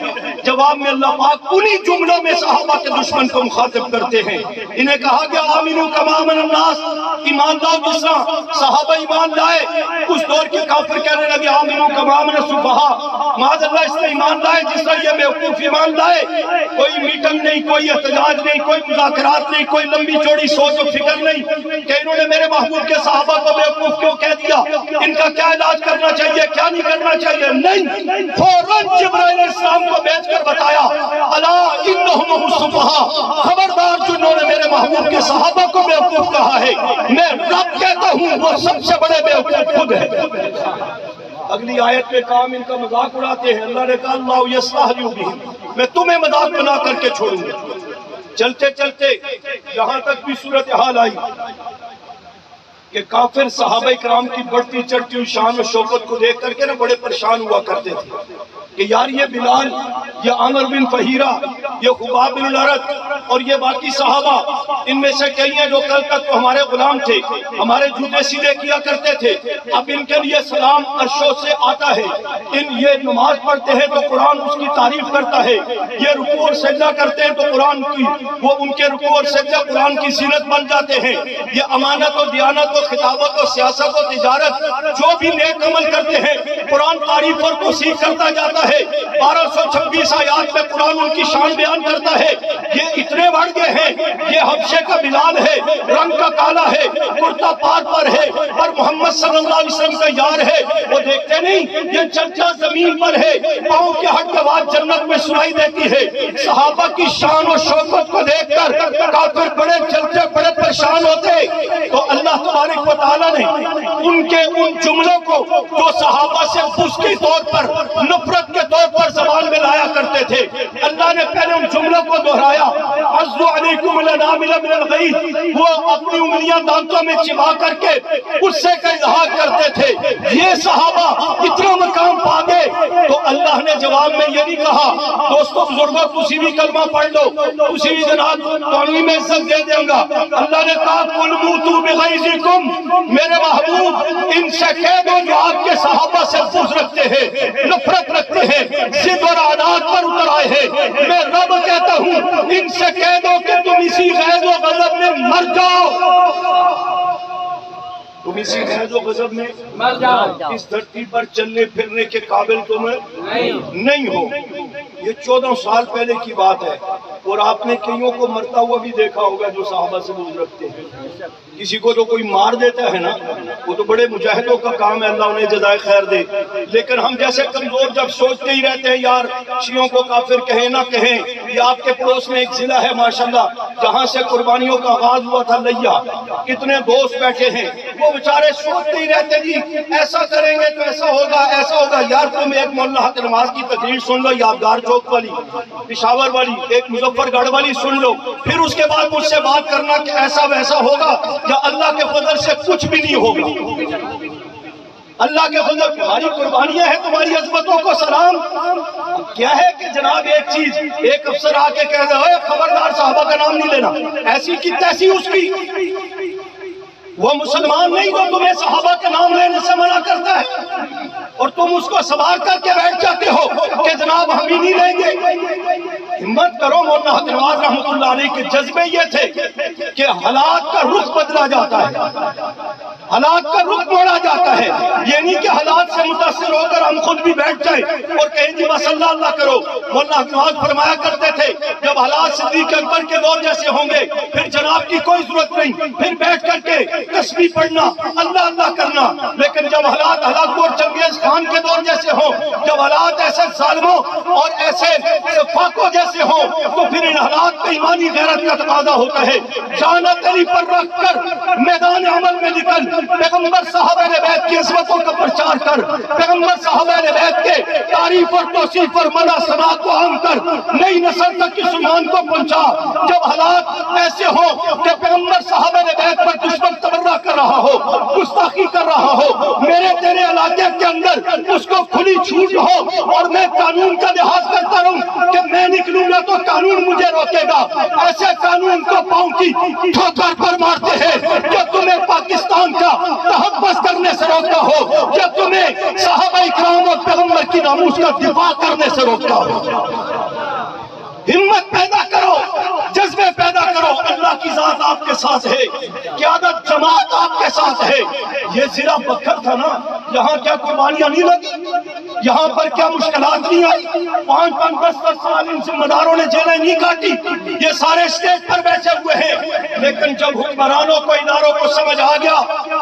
جواب میں اللہ پاک انہی جملوں میں صحابہ کے دشمن کو مخاطب کرتے ہیں۔ انہیں کہا گیا آمنو کما آمن الناس، ایمان لاؤ جس طرح صحابہ ایمان لائے۔ اس دور کے کافر کہنے لگے آمنو کما آمن السفہاء، معاذ اللہ اس نے ایمان لائے جس طرح یہ بیوقوف ایمان لائے۔ کوئی میٹنگ نہیں، کوئی احتجاج نہیں، کوئی مذاکرات نہیں، کوئی لمبی چوڑی سوچ و فکر نہیں کہ انہوں نے میرے محبوب کے صحابہ کو بیوقوف کیوں کہہ دیا، ان کا کیا علاج کرنا چاہیے کیا نہیں کرنا چاہیے۔ نہیں، فوراً جبرائیل علیہ السلام کو بھیج کر بتایا الا انہم هم السفہاء، خبردار جنہوں نے میرے محبوب کے صحابہ کو بیوقوف کہا ہے، میں رب کہتا ہوں وہ سب سے بڑے بیوقوف خود ہے۔ اگلی آیت میں کام ان کا مذاق اڑاتے ہیں، اللہ نے کہا اللہ یستہزئ بہم، میں تمہیں مذاق بنا کر کے چھوڑوں گا۔ چلتے چلتے یہاں تک بھی صورتحال آئی کہ کافر صحابہ کرام کی بڑھتی چڑھتی ہوئی شان و شوکت کو دیکھ کر کے بڑے پریشان ہوا کرتے تھے کہ یار یہ بلال، یہ عمر بن فہیرہ، یہ خباب بن الارت اور یہ باقی صحابہ، ان میں سے کئی ہیں جو کل تک تو ہمارے غلام تھے، ہمارے جوتے سیدھے کیا کرتے تھے، اب ان کے لیے سلام عرشوں سے آتا ہے، یہ نماز پڑھتے ہیں تو قرآن اس کی تعریف کرتا ہے، یہ رکوع اور سجدہ کرتے ہیں تو قرآن کی وہ ان کے رکوع اور سجدہ قرآن کی زینت بن جاتے ہیں، یہ امانت و دیانت و خطابت و سیاست و تجارت جو بھی نیک عمل کرتے ہیں قرآن تعریف اور توصیف کرتا جاتا ہے. 1226 آیات میں قرآن ان کی شان بیان کرتا ہے. یہ اتنے بڑھ گئے ہیں, یہ حبشے کا بلال ہے, رنگ کا کالا ہے, کرتا پار پر ہے, اور محمد صلی اللہ علیہ وسلم کا یار ہے. وہ دیکھتے نہیں یہ چرچا زمین پر ہے, پاؤں کے ہٹ کے بعد جنت میں سنائی دیتی ہے. صحابہ کی شان و شوکت کو دیکھ کر کافر بڑے چلتے بڑے پریشان ہوتے, تو اللہ تبارک و تعالیٰ نے ان کے ان جملوں کو جو صحابہ سے پسکی طور پر نفرت کے طور پر زبان میں لایا کرتے تھے, اللہ نے پہلے ان جملوں کو دہرایا. عزو علیکم الانامل من الغیظ, وہ اپنی انگلیاں دانتوں میں چبا کر کے غصے کا اظہار کرتے تھے. یہ صحابہ اتنا مقام پا گئے تو اللہ نے جواب میں یہ نہیں کہا دوستو بزرگوں تسی بھی کلمہ پڑھ لو, تسی بھی جناب قانونی میں عزت دے دیں گا. اللہ نے کہا قل موتوا بغیظکم, میرے محبوب ان سے کہہ دو جو آپ کے صحابہ سے بغض رکھتے ہیں, نفرت رکھتے ہیں, ضد اور عادات پر اتر آئے ہیں, میں رب کہتا ہوں ان سے کہہ دو کہ تم اسی غیظ و غضب میں مر جاؤ. تم اسی غیظ و غضب میں مر جاؤ, اس دھرتی پر چلنے پھرنے کے قابل تم نہیں ہو. یہ 14 سال پہلے کی بات ہے, اور آپ نے کئیوں کو مرتا ہوا بھی دیکھا ہوگا جو صحابہ سے بغض رکھتے ہیں. کسی کو تو کوئی مار دیتا ہے نا, وہ تو بڑے مجاہدوں کا کام ہے, اللہ انہیں جزائے خیر دے. لیکن ہم جیسے کمزور جب سوچتے ہی رہتے ہیں یار شیعوں کو کافر کہیں نہ کہیں. یہ آپ کے پڑوس میں ایک ضلع ہے ماشاءاللہ جہاں سے قربانیوں کا آغاز ہوا تھا, لیا, کتنے دوست بیٹھے ہیں, وہ بیچارے سوچتے ہی رہتے جی ایسا کریں گے تو ایسا ہوگا ایسا ہوگا. یار تم ایک مولانا حق نماز کی تقریر سن لو, یادگار چوک والی, پشاور والی, ایک مظفر گڑھ والی سن لو, پھر اس کے بعد مجھ سے بات کرنا کہ ایسا ویسا ہوگا, یا اللہ کے فضل سے کچھ بھی نہیں ہوگا. اللہ کے فضل تمہاری قربانیاں ہیں, تمہاری عظمتوں کو سلام. کیا ہے کہ جناب ایک چیز, ایک افسر آ کے کہہ رہے ہو خبردار صحابہ کا نام نہیں لینا, ایسی کی تیسی اس کی. وہ مسلمان نہیں جو تمہیں صحابہ کے نام لینے سے منع کرتا ہے, اور تم اس کو سوار کر کے بیٹھ جاتے ہو کہ جناب ہم ہی نہیں لیں گے. ہمت کرو. مولانا حق نواز رحمۃ اللہ علیہ کے جذبے یہ تھے کہ حالات کا رخ بدلا جاتا ہے, حالات کا رخ موڑا جاتا ہے. یہ نہیں کہ حالات سے متاثر ہو کر ہم خود بھی بیٹھ جائیں اور کہیں جی بس اللہ اللہ کرو. مولانا حق نواز فرمایا کرتے تھے جب حالات صدیق اکبر کے دور جیسے ہوں گے پھر جناب کی کوئی ضرورت نہیں, پھر بیٹھ کر کے تسبیح پڑھنا, اللہ اللہ کرنا. لیکن جب حالات ہلاکو اور چنگیز خان کے دور جیسے ہوں, جب حالات ایسے ظالموں اور ایسے فاقوں جیسے ہوں, تو پھر ان حالات میں ایمانی غیرت کا تقاضا ہوتا ہے. جان علی پر رکھ کر میدان عمل میں نکل, پیغمبر صحابہ اہل بیت کی عظمتوں کا پرچار کر, پیغمبر صحابہ اہل بیت کے تعریف اور توصیف اور مدح ثنا کو عام کر, نئی نسل تک کی سنان کو پہنچا. جب حالات ایسے ہوں کہ پیغمبر صحابہ اہل بیت پر دشمن تبرہ کر رہا ہو, گستاخی کر رہا ہو, میرے تیرے علاقے کے اندر اس کو کھلی چھوٹ ہو, اور میں قانون کا لحاظ کرتا رہوں کہ میں نکلوں گا تو قانون مجھے روکے گا. ایسے قانون کو پاؤں کی ٹھوکر پر مارتے ہیں کہ تمہیں پاکستان کا تحفظ کرنے سے روکتا ہو, کہ تمہیں صحابہ اکرام اور پیغمبر کی ناموس کا دفاع کرنے سے روکتا ہو. ہمت پیدا کرو, جذبے پیدا کرو. اللہ کی ذات آپ کے ساتھ ہے, قیادت جماعت آپ کے ساتھ ہے. یہ ضلع بکھر تھا نا, یہاں کیا قربانیاں نہیں لگی, یہاں پر کیا مشکلات نہیں آئی, 5-10 سال ان ذمہ داروں نے جیلیں نہیں کاٹی, یہ سارے اسٹیج پر بیٹھے ہوئے ہیں. لیکن جب حکمرانوں کو اداروں کو سمجھ آ گیا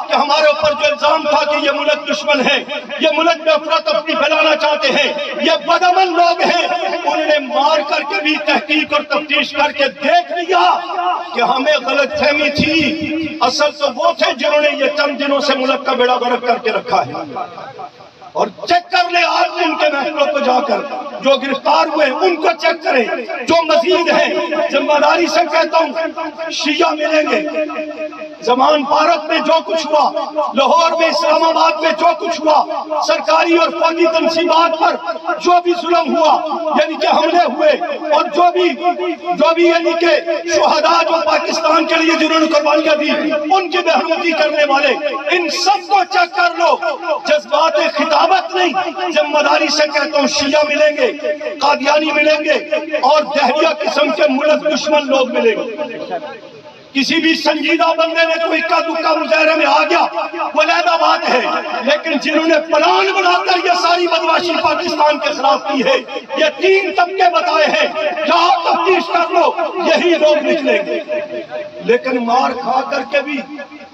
کہ ہمارے اوپر جو الزام تھا کہ یہ ملک دشمن ہے, یہ ملک میں افراتفری پھیلانا چاہتے ہیں, یہ بدعمل لوگ ہیں, انہوں نے مار کر کے بھی تحقیق اور تفتیش کر کے دیکھ لیا کہ ہمیں غلط فہمی تھی, اصل تو وہ تھے جنہوں نے یہ چند دنوں سے ملک کا بیڑا غرق کر کے رکھا ہے. اور چیک کر لیں آپ ان کے محکموں کو جا کر, جو گرفتار ہوئے ان کو چیک کریں, جو مزید ہیں. ذمہ داری سے کہتا ہوں شیعہ ملیں گے, زمان پارک میں جو کچھ ہوا, لاہور میں اسلام آباد میں جو کچھ ہوا, سرکاری اور فوجی تنصیبات پر جو بھی ظلم ہوا, یعنی کہ حملے ہوئے, اور جو بھی یعنی کہ شہداء جو پاکستان کے لیے جنہوں نے قربانیاں دی, ان کی بہروتی کرنے والے, ان سب کو چیک کر لو. جذبات خطابت نہیں, ذمہ داری سے کہتا ہوں شیعہ ملیں گے, قادیانی ملیں گے, اور دہریہ قسم کے ملک دشمن لوگ ملیں گے. کسی بھی سنجیدہ بندے نے کوئی اکا دکا مظاہرے میں آ گیا وہ علیحدہ بات ہے، لیکن جنہوں نے پلان بنا کر یہ ساری بدماشی پاکستان کے خلاف کی ہے، یہ 3 طبقے بتائے ہیں، جہاں تفتیش کر لو یہی لوگ نکلیں گے۔ لیکن مار کھا کر کے بھی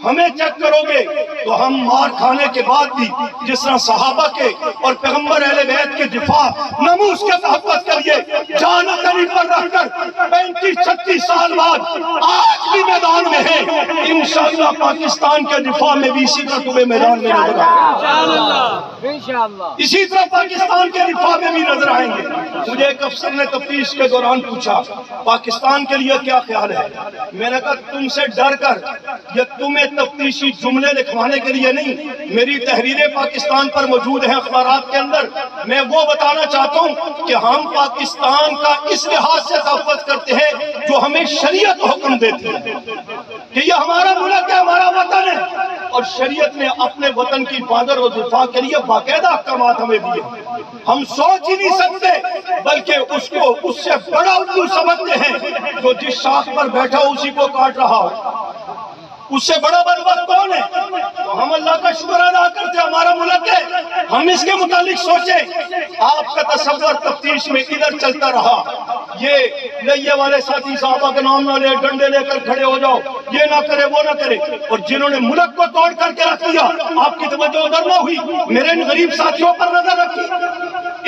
ہمیں چیک کرو گے تو ہم مار کھانے کے بعد بھی جس طرح صحابہ کے اور پیغمبر اہل بیت کے دفاع ناموس کے تحفظ کے لیے جان قریب پر رکھ کر 35-36 سال بعد آج بھی میدان میں ہیں، انشاءاللہ پاکستان کے دفاع میں بھی اسی طرح تمہیں میدان میں نظر آئیں گے، اسی طرح پاکستان کے دفاع میں بھی نظر آئیں گے۔ مجھے ایک افسر نے تفتیش کے دوران پوچھا پاکستان کے لیے کیا خیال ہے؟ میں نے کہا تم سے ڈر کر یا تمہیں تفتیشی جملے لکھوانے کے لیے نہیں، میری تحریریں پاکستان پر موجود ہیں اخبارات کے اندر، میں وہ بتانا چاہتا ہوں کہ ہم پاکستان کا اس لحاظ سے تحفظ کرتے ہیں جو ہمیں شریعت حکم دیتی ہے کہ یہ ہمارا ملک ہے، ہمارا وطن ہے، اور شریعت نے اپنے وطن کی حفاظت اور دفاع کے لیے باقاعدہ احکامات ہمیں دیے۔ ہم سوچ ہی نہیں سکتے، بلکہ اس سے بڑا الو سمجھتے ہیں جو جس شاخ پر بیٹھا اسی کو کاٹ رہا ہو، اس سے بڑا بدبخت کون ہے؟ تو ہم اللہ کا شکر ادا کرتے ہیں ہمارا ملک ہے، ہم اس کے متعلق سوچیں۔ آپ کا تصور تفتیش میں ادھر چلتا رہا، یہ لئیے والے ساتھی صحابہ کے نام نہ لے، ڈنڈے لے کر کھڑے ہو جاؤ، یہ نہ کرے وہ نہ کرے، اور جنہوں نے ملک کو توڑ کر کے رکھ دیا آپ کی توجہ ادھر نہ ہوئی، میرے ان غریب ساتھیوں پر نظر رکھی،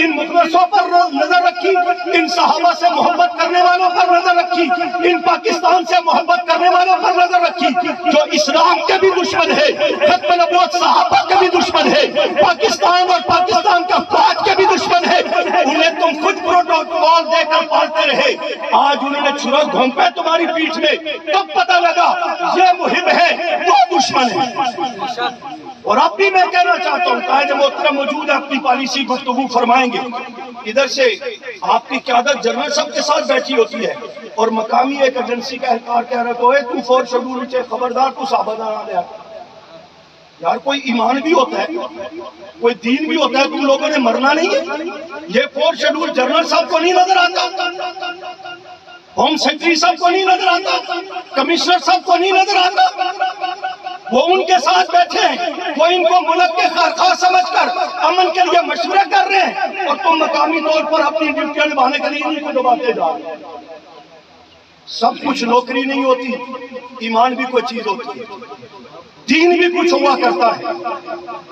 ان مخلصوں پر نظر رکھی، ان صحابہ سے محبت کرنے والوں پر نظر رکھی، ان پاکستان سے محبت کرنے والوں پر نظر رکھی جو اسلام کے بھی دشمن ہے، ختم نبوت صحابہ کے بھی دشمن ہے، پاکستان اور پاکستان کا فوج کے بھی دشمن ہے، انہیں تم خود پروٹوکول دے کر پالتے رہے، آج انہوں نے چھرا گھونپے تمہاری پیٹھ میں، تب پتہ لگا یہ محب ہے وہ دشمن ہے۔ اور اب بھی میں کہنا چاہتا ہوں قائد محترم موجود ہے، اپنی پالیسی گفتگو فرمائیں گے، ادھر سے آپ کی قیادت جنرل صاحب کے ساتھ بیٹھی ہوتی ہے اور مقامی ایک ایجنسی کا اہلکار کہہ رہا ہے تو 4 شیڈول نیچے خبردار تو صحابہ نہ لے آتا۔ یار کوئی ایمان بھی ہوتا ہے، کوئی دین بھی ہوتا ہے، تم لوگوں نے مرنا نہیں ہے۔ یہ 4 شیڈول جنرل صاحب کو نہیں نظر آتا، ہوم سیکرٹری صاحب کو نہیں نظر آتا، کمشنر صاحب کو نہیں نظر آتا، وہ ان کے ساتھ بیٹھے ہیں، وہ ان کو ملک کے خواہ سمجھ کر امن کے لیے مشورے کر رہے ہیں، اور تم مقامی طور پر اپنی ڈیوٹیاں نبھانے کے لیے ان کو دباتے جا رہے ہیں۔ سب کچھ نوکری نہیں ہوتی، ایمان بھی کوئی چیز ہوتی ہے، دین بھی کچھ ہوا کرتا ہے۔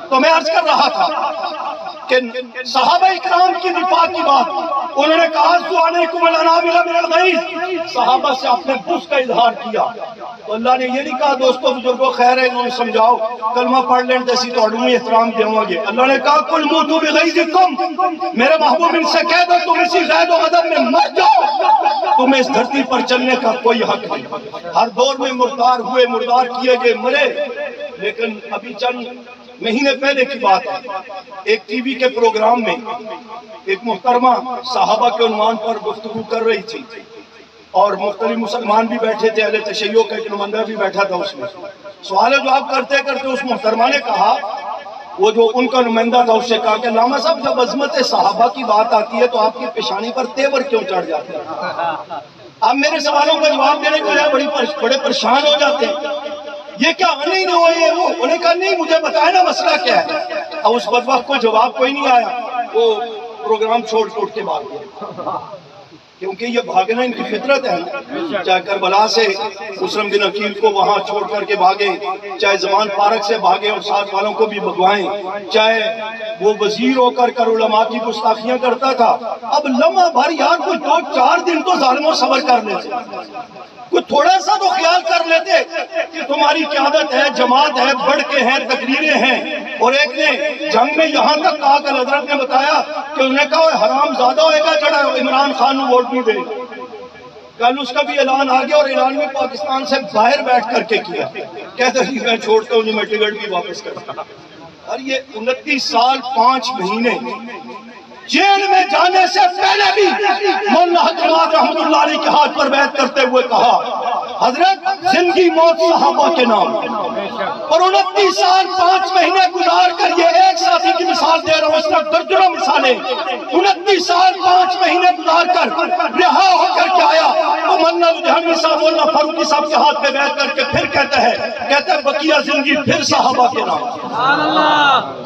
تو میں عرض کر رہا تھا کہ صحابہ اکرام کی دفاع کی بات، انہوں نے کہا علیکم الانامل من الغیظ، صحابہ سے اپنے غصے کا اظہار کیا، تو اللہ نے یہ نہیں کہا دوستو بزرگوں خیر ہے انہوں نے سمجھاؤ کلمہ پڑھ لیں جیسی تو اڈوں احترام دیوں گے، اللہ نے کہا کل موتوا بغیظکم، میرے محبوب ان سے کہہ دو تم اسی غیظ و غضب میں مر جاؤ، تمہیں اس دھرتی پر چلنے کا کوئی حق نہیں۔ ہر دور میں مردار ہوئے، مردار کیے گئے، مرے، لیکن ابھی چند مہینے پہلے کی بات ہے، ایک ٹی وی کے پروگرام میں ایک محترمہ صحابہ کے عنوان پر گفتگو کر رہی تھی، اور مختلف مسلمان بھی بیٹھے تھے، اہل تشیع کا ایک نمائندہ بھی بیٹھا تھا، اس میں سوال جواب کرتے کرتے اس محترمہ نے کہا، وہ جو ان کا نمائندہ تھا اس سے کہا کہ علامہ صاحب جب عظمت صحابہ کی بات آتی ہے تو آپ کی پیشانی پر تیور کیوں چڑھ جاتے ہیں؟ آپ میرے سوالوں کا جواب دینے کے بجائے بڑے پریشان ہو جاتے ہیں، یہ کیا نہیں ہوئے؟ وہ انہوں نے کہا نہیں مجھے بتائے نا مسئلہ کیا ہے۔ اب اس بدبخت کو جواب کوئی نہیں آیا، وہ پروگرام چھوڑ کے بھاگ گیا، کیونکہ یہ بھاگنا ان کی فطرت ہے، چاہے کربلا سے مسلم بن عقیل کو وہاں چھوڑ کر کے بھاگے، چاہے زمان پارک سے بھاگے اور ساتھ والوں کو بھی بھگوائیں، چاہے وہ وزیر ہو کر علماء کی گستاخیاں کرتا تھا، اب لمحہ بھر یار کوئی 2-4 دن تو ظالموں صبر کر لیتے، کوئی تھوڑا سا تو خیال کر لیتے کہ تمہاری قیادت ہے، جماعت ہے، بڑھ کے ہیں، تقریریں ہیں، اور ایک نے جنگ میں یہاں تک کہا کہ حضرت نے بتایا کہ انہوں نے کہا حرام زیادہ ہوئے گا جڑا عمران خان کو ووٹ نہیں دے، کل اس کا بھی اعلان آ گیا، اور اعلان میں پاکستان سے باہر بیٹھ کر کے کیا، کہتے ہیں میں چھوڑتا ہوں جو میں ٹکٹ بھی واپس کرتا ہوں۔ اور یہ 29 سال 5 مہینے جیل میں جانے سے پہلے بھی مولانا حضرت رحمت اللہ علیہ کے ہاتھ پر بیعت کرتے ہوئے کہا حضرت زندگی موت صحابہ کے نام، اور 29 سال 5 مہینے گزار کر یہ ایک ساتھی کی مثال دے رہا ہوں، اس طرح درجنوں مثالیں، 29 سال 5 مہینے گزار کر رہا ہو کر کے آیا، تو مولانا مولانا جہانگیر صاحب مولانا فاروقی صاحب کے ہاتھ پہ بیٹھ کر کے پھر کہتا ہے بقیہ زندگی پھر صحابہ کے نام،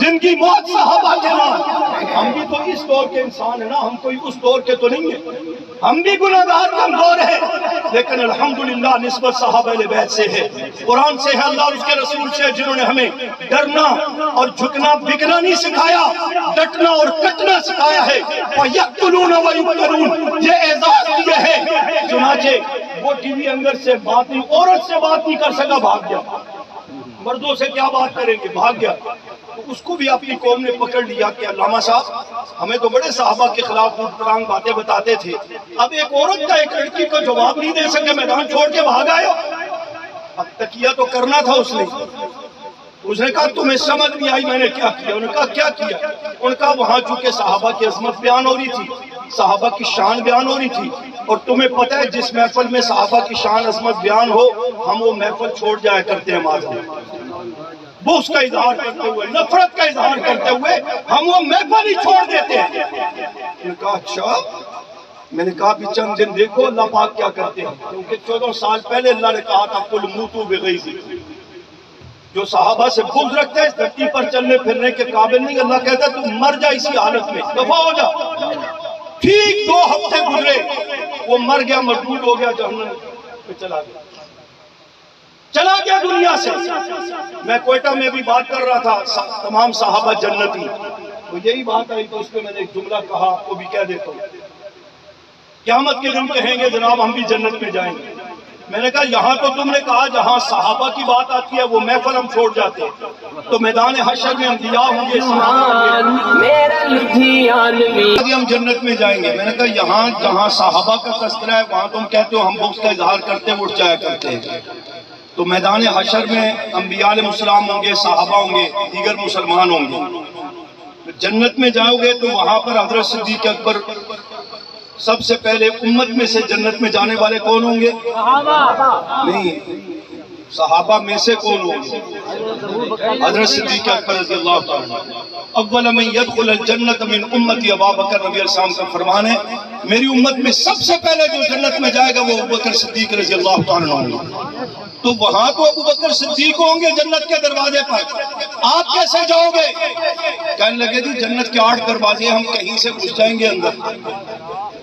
زندگی موت صحابہ کے نام۔ ہم بھی تو اس دور کے انسان ہیں نا، ہم کوئی اس دور کے تو نہیں ہیں، ہم بھی گناہگار کمزور ہیں، لیکن الحمدللہ نسبت صحابہ اہل بیت سے ہے، قرآن سے ہے، اللہ اور اس کے رسول سے، جنہوں نے ہمیں ڈرنا اور جھکنا بکنا نہیں سکھایا، ڈٹنا اور کٹنا سکھایا ہے۔ وَيَقْتُلُونَ وَيُقْتَلُونَ، یہ اعزاز دیا ہے۔ چنانچہ وہ ٹی وی انگر سے بات نہیں، عورت سے بات نہیں کر سکا، بھاگ گیا، مردوں سے کیا بات کریں گے، بھاگ گیا۔ تو اس کو بھی اپنی قوم نے پکڑ لیا کہ علامہ صاحب ہمیں تو بڑے صحابہ کے خلاف دور ترانگ باتیں بتاتے تھے، اب ایک عورت کا ایک لڑکی کو جواب نہیں دے سکے، میدان چھوڑ کے بھاگ آئے ہو۔ اب تقیہ تو کرنا تھا اس نے کہا تمہیں سمجھ نہیں آئی میں نے کیا کیا؟ انہوں نے کہا کیا کیا؟ انہوں نے کہا وہاں چونکہ صحابہ کی عظمت بیان ہو رہی تھی، صحابہ کی شان بیان ہو رہی تھی، اور تمہیں پتہ ہے جس محفل میں صحابہ کی شان عظمت بیان ہو ہم وہ محفل چھوڑ جایا کرتے ہیں، معذرت بغض کا اظہار کرتے ہوئے، نفرت کا اظہار کرتے ہوئے ہم وہ محفل ہی چھوڑ دیتے ہیں۔ میں نے کہا اچھا، میں نے کہا بھی چند دن دیکھو اللہ پاک کیا کرتے ہیں، کیونکہ 14 سال پہلے اللہ نے کہا تھا قُلْ مُوتُوا بِغَیظِکُم، جو صحابہ سے بغض رکھتے ہیں اس دھرتی پر چلنے پھرنے کے قابل نہیں، اللہ کہتا ہے تم مر جا اسی حالت میں، دفع ہو جا۔ ٹھیک 2 ہفتے گزرے، وہ مر گیا، مردود ہو گیا، جہنم میں چلا گیا دنیا سے۔ میں کوئٹہ میں بھی بات کر رہا تھا، تمام صحابہ جنتی، تو یہی بات آئی تو اس پہ میں نے ایک جملہ کہا، آپ کو بھی کہہ دیتا ہوں۔ قیامت کے دن کہیں گے جناب ہم بھی جنت میں جائیں گے، میں نے کہا یہاں تو تم نے کہا جہاں صحابہ کی بات آتی ہے وہ محفل ہم چھوڑ جاتے ہیں، تو میدان حشر میں انبیاء ہوں گے، ہم جنت میں جائیں گے۔ میں نے کہا یہاں جہاں صحابہ کا تذکرہ ہے وہاں تم کہتے ہو ہم بغض کا اظہار کرتے ہیں، اٹھ جایا کرتے ہیں، تو میدان حشر میں انبیاء علیہ السلام ہوں گے، صحابہ ہوں گے، دیگر مسلمان ہوں گے۔ جنت میں جاؤ گے تو وہاں پر حضرت صدیق اکبر سب سے پہلے امت میں سے جنت میں جانے والے کون ہوں گے؟ نہیں، صحابہ میں سے کون ہوں گے؟ حضرت صدیق اکبر رضی اللہ تعالیٰ۔ اول من يدخل الجنت من امتی ابو بکر رضی اللہ عنہ کا فرمان ہے میری امت میں سب سے پہلے جو جنت میں جائے گا وہ ابو بکر صدیق رضی اللہ تعالیٰ عنہ۔ تو وہاں تو ابو بکر صدیق ہوں گے جنت کے دروازے پر، آپ کیسے جاؤ گے؟ کہنے لگے جی جنت کے 8 دروازے ہم کہیں سے گھس جائیں گے اندر۔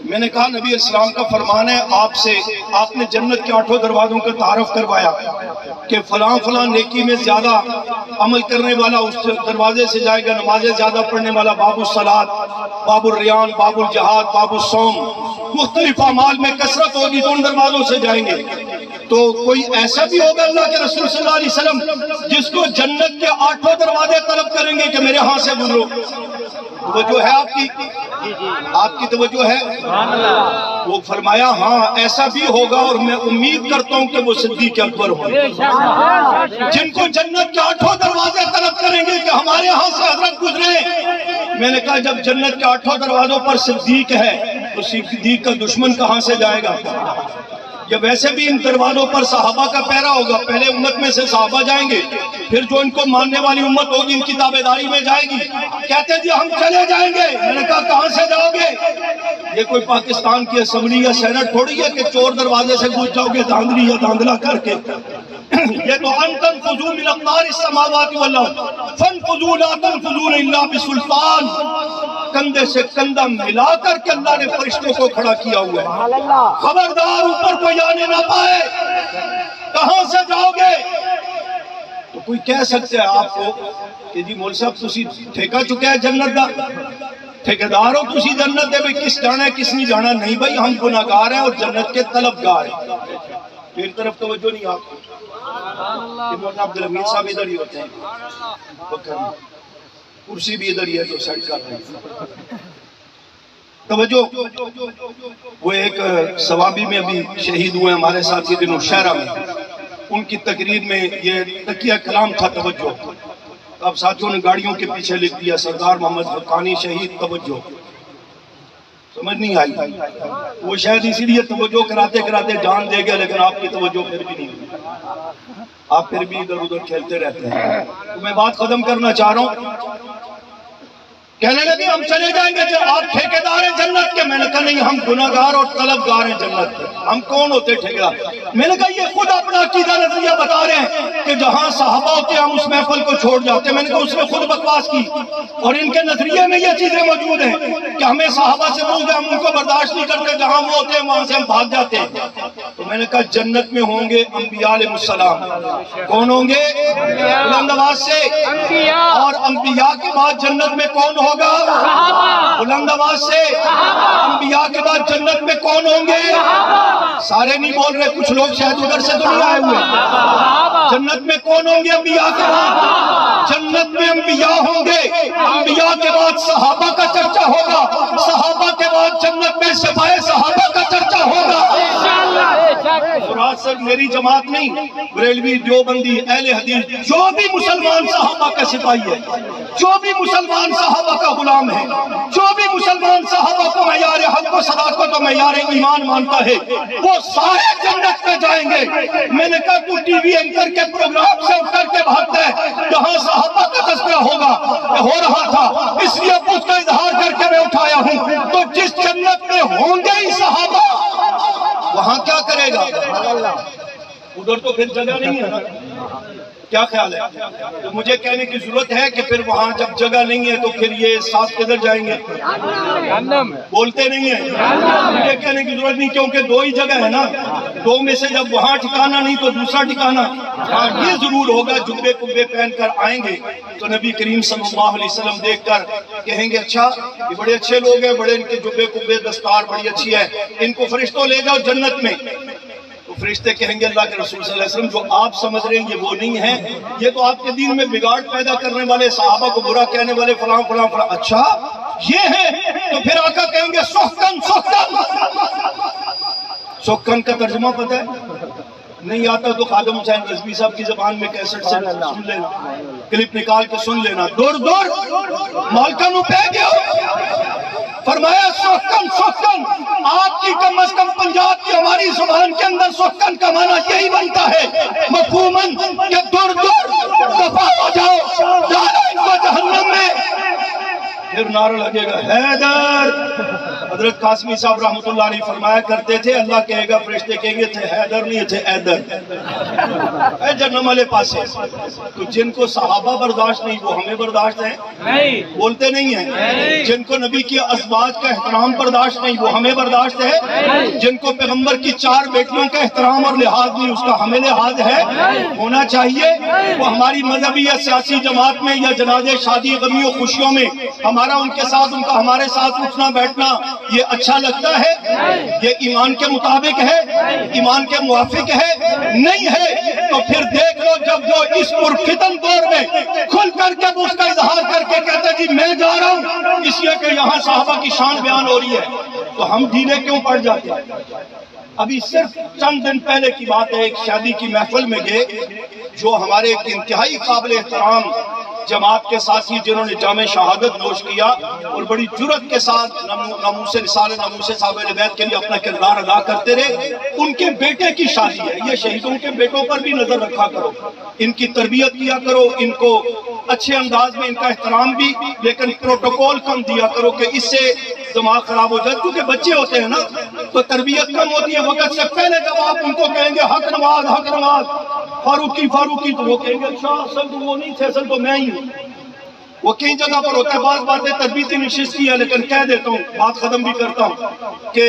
میں نے کہا نبی اسلام کا فرمان ہے آپ نے جنت کے 8 دروازوں کا تعارف کروایا کہ فلاں فلاں نیکی میں زیادہ عمل کرنے والا اس دروازے سے جائے گا، نمازیں زیادہ پڑھنے والا باب الصلاۃ، باب الریان، باب الجہاد، باب الصوم، مختلف اعمال میں کثرت ہوگی تو ان دروازوں سے جائیں گے۔ تو کوئی ایسا بھی ہوگا اللہ کے رسول صلی اللہ علیہ وسلم جس کو جنت کے 8 دروازے طلب کریں گے کہ میرے ہاں سے گزرو؟ توجہ ہے آپ کی توجہ ہے؟ وہ فرمایا ہاں ایسا بھی ہوگا، اور میں امید کرتا ہوں کہ وہ صدیق اکبر ہوں جن کو جنت کے 8 دروازے طلب کریں گے کہ ہمارے ہاں سے حضرت گزرے۔ میں نے کہا جب جنت کے 8 دروازوں پر صدیق ہے تو صدیق کا دشمن کہاں سے جائے گا؟ یا ویسے بھی ان دروازوں پر صحابہ کا پہرا ہوگا، پہلے امت میں سے صحابہ جائیں گے، پھر جو ان کو ماننے والی امت ہوگی ان کی تابعداری میں جائے گی۔ کہتے جی ہم چلے جائیں گے، میں نے کہا کہاں سے جاؤ گے؟ یہ کوئی پاکستان کی اسمبلی یا سینٹ تھوڑی ہے کہ چور دروازے سے گھس جاؤ گے دھاندلی یا دھاندلا کر کے۔ یہ تو ان تنفذوا من اقطار السماوات والارض فانفذوا لا تنفذون الا بسلطان، کندھے سے کندھا ملا کر کے اللہ نے فرشتوں کو کھڑا کیا ہوا ہے، خبردار اوپر کوئی آنے نہ پائے۔ کہاں سے جاؤ گے؟ تو کوئی کہہ سکتے ہیں آپ کو کہ جی مول صاحب تسی ٹھیکہ چکے ہے جنت دا، ٹھیکیدار ہو تسی جنت دے، بھئی کس جانا ہے کس نہیں جانا؟ نہیں بھائی ہم گناہگار ہیں اور جنت کے طلبگار ہیں۔ میری طرف توجہ نہیں آپ کو، مولانا عبدالحمید صاحب ادھر ہی ہوتے ہیں، کرسی بھی ادھر ہی ہے تو سیٹ کر رہے ہیں۔ توجہ، وہ ایک ثوابی میں ابھی شہید ہوئے ہمارے ساتھی دنوں شہرہ میں، ان کی تقریر میں یہ تقیہ کلام تھا توجہ۔ اب ساتھیوں نے گاڑیوں کے پیچھے لکھ دیا سردار محمد حقانی شہید توجہ، سمجھ نہیں آئی۔ وہ شاید اسی لیے توجہ کراتے کراتے جان دے گئے، لیکن آپ کی توجہ پھر بھی نہیں ہوئی، آپ پھر بھی ادھر ادھر کھیلتے رہتے ہیں۔ تو میں بات ختم کرنا چاہ رہا ہوں کہنے لگے ہم چلے جائیں گے جب آپ ٹھیکیدار ہیں جنت کے. میں نے کہا نہیں، ہم گناہگار اور طلبگار ہیں جنت کے. ہم کون ہوتے ٹھیکیدار؟ میں نے کہا یہ خود اپنا عقیدہ نظریہ بتا رہے ہیں کہ جہاں صحابہ ہوتے ہم اس محفل کو چھوڑ جاتے ہیں. میں نے کہا اس نے خود بکواس کی، اور ان کے نظریے میں یہ چیزیں موجود ہیں کہ ہمیں صحابہ سے بغض ہے، ہم ان کو برداشت نہیں کرتے، جہاں وہ ہوتے ہیں وہاں سے ہم بھاگ جاتے ہیں. تو میں نے کہا جنت میں ہوں گے انبیاء علیہ السلام. کون ہوں گے؟ بلند آواز سے. اور انبیاء کے بعد جنت میں کون ہوگا؟ بلند آواز سے. انبیاء کے بعد جنت میں کون ہوں گے؟ سارے نہیں بول رہے، کچھ لوگ شاید ادھر سے تو نہیں آئے ہوئے. جنت میں کون ہوں گے انبیاء کے بعد؟ جنت میں انبیاء ہوں گے. انبیاء کے بعد صحابہ کا چرچا ہوگا. صحابہ کے بعد جنت میں سپاہ صحابہ کا چرچا ہوگا. سر میری جماعت نہیں، بریلوی، دیوبندی، اہل حدیث، جو بھی مسلمان صحابہ کا سپاہی ہے، جو بھی مسلمان صحابہ کا غلام ہے، جو بھی مسلمان صحابہ کو معیار حق و صداقت و معیار ایمان مانتا ہے، وہ سارے جنت میں جائیں گے. میں نے کہا تو ٹی وی اینکر کے پروگرام سے اٹھ کر کے بھاگتا ہے جہاں صحابہ کا تذکرہ ہوگا، ہو رہا تھا اس لیے اس کا اظہار کر کے میں اٹھایا ہوں. تو جس جنت میں ہوں گے ہی صحابہ، وہاں کیا کرے گا؟ ادھر تو پھر جگہ نہیں ہے نا. کیا خیال ہے؟ تو مجھے کہنے کی ضرورت ہے کہ پھر وہاں جب جگہ نہیں ہے تو پھر یہ ساتھ کدھر جائیں گے؟ بولتے نہیں ہیں. مجھے کہنے کی ضرورت نہیں، کیونکہ دو ہی جگہ ہے نا. دو میں سے جب وہاں ٹھکانا نہیں تو دوسرا ٹھکانا. ہاں یہ ضرور ہوگا جبے کبے پہن کر آئیں گے تو نبی کریم صلی اللہ علیہ وسلم دیکھ کر کہیں گے اچھا یہ بڑے اچھے لوگ ہیں، بڑے ان کے جبے کبے دستار بڑی اچھی ہے، ان کو فرشتوں لے جاؤ جنت میں. تو فرشتے کہیں گے اللہ کے رسول صلی اللہ علیہ وسلم جو آپ سمجھ رہے ہیں یہ وہ نہیں ہیں، یہ تو آپ کے دین میں بگاڑ پیدا کرنے والے، صحابہ کو برا کہنے والے، فلاں فلاں فلاں. اچھا یہ ہے؟ تو پھر آقا کہیں گے سخن سخن. سخن کا ترجمہ پتہ ہے؟ نہیں آتا تو خادم حسین رضوی صاحب کی زبان میں کیسٹ سے سن لینا، کلپ نکال کے سن لینا. دور دور مالکہ نو پہ گیا، فرمایا سخن سخن. آپ کی کم از کم پنجاب کی ہماری زبان کے اندر سخن کا معنی یہی بنتا ہے مفہوماً کہ دور دور دفع ہو جاؤ، ڈالو ان کو جہنم میں. پھر نعرہ لگے گا حیدر. حضرت قاسمی صاحب رحمۃ اللہ علیہ فرمایا کرتے تھے اللہ کہے گا فرشتے کہیں گے تھے حیدر نہیں تھے ایدر، اے جنم والے پاسے. تو جن کو صحابہ برداشت نہیں وہ ہمیں برداشت ہے؟ بولتے نہیں ہیں. جن کو نبی کی ازواج کا احترام برداشت نہیں وہ ہمیں برداشت ہے؟ جن کو پیغمبر کی 4 بیٹیوں کا احترام اور لحاظ نہیں اس کا ہمیں لحاظ ہے؟ ہونا چاہیے. وہ ہماری مذہبی یا سیاسی جماعت میں یا جنازے شادی غمی و خوشیوں میں ہمارا ان کے ساتھ ان کا ہمارے ساتھ اٹھنا بیٹھنا یہ اچھا لگتا ہے؟ یہ ایمان کے مطابق ہے؟ ایمان کے موافق ہے؟ نہیں ہے. تو پھر دیکھ لو جب وہ اس پرفتن دور میں کھل کر کے اس کا اظہار کر کے کہتے جی میں جا رہا ہوں اس لیے کہ یہاں صحابہ کی شان بیان ہو رہی ہے، تو ہم ڈھیلے کیوں پڑ جاتے ہیں؟ ابھی صرف چند دن پہلے کی بات ہے، ایک شادی کی محفل میں گئے جو ہمارے ایک انتہائی قابل احترام جماعت کے ساتھی جنہوں نے جامع شہادت نوش کیا اور بڑی جرت کے ساتھ ناموس رسالہ ناموس صحابہ اہل بیت کے لیے اپنا کردار ادا کرتے رہے. ان کے بیٹے کی شادی ہے. یہ شہیدوں کے بیٹوں پر بھی نظر رکھا کرو، ان کی تربیت کیا کرو، ان کو اچھے انداز میں ان کا احترام بھی، لیکن پروٹوکول کم دیا کرو کہ اس سے دماغ خراب ہو جائے. کیونکہ بچے ہوتے ہیں نا تو تربیت کم ہوتی ہے. وقت سے پہلے جب آپ ان کو کہیں گے حق نواز حق نواز فاروقی فاروقی تو وہ کہیں گے اچھا اصل تو وہ نہیں تھے، اصل تو میں ہی ہوں. وہ کئی جگہ پر ہوتا ہے. بعض باتیں تربیتی نشست کی ہے لیکن کہہ دیتا ہوں، بات ختم بھی کرتا ہوں کہ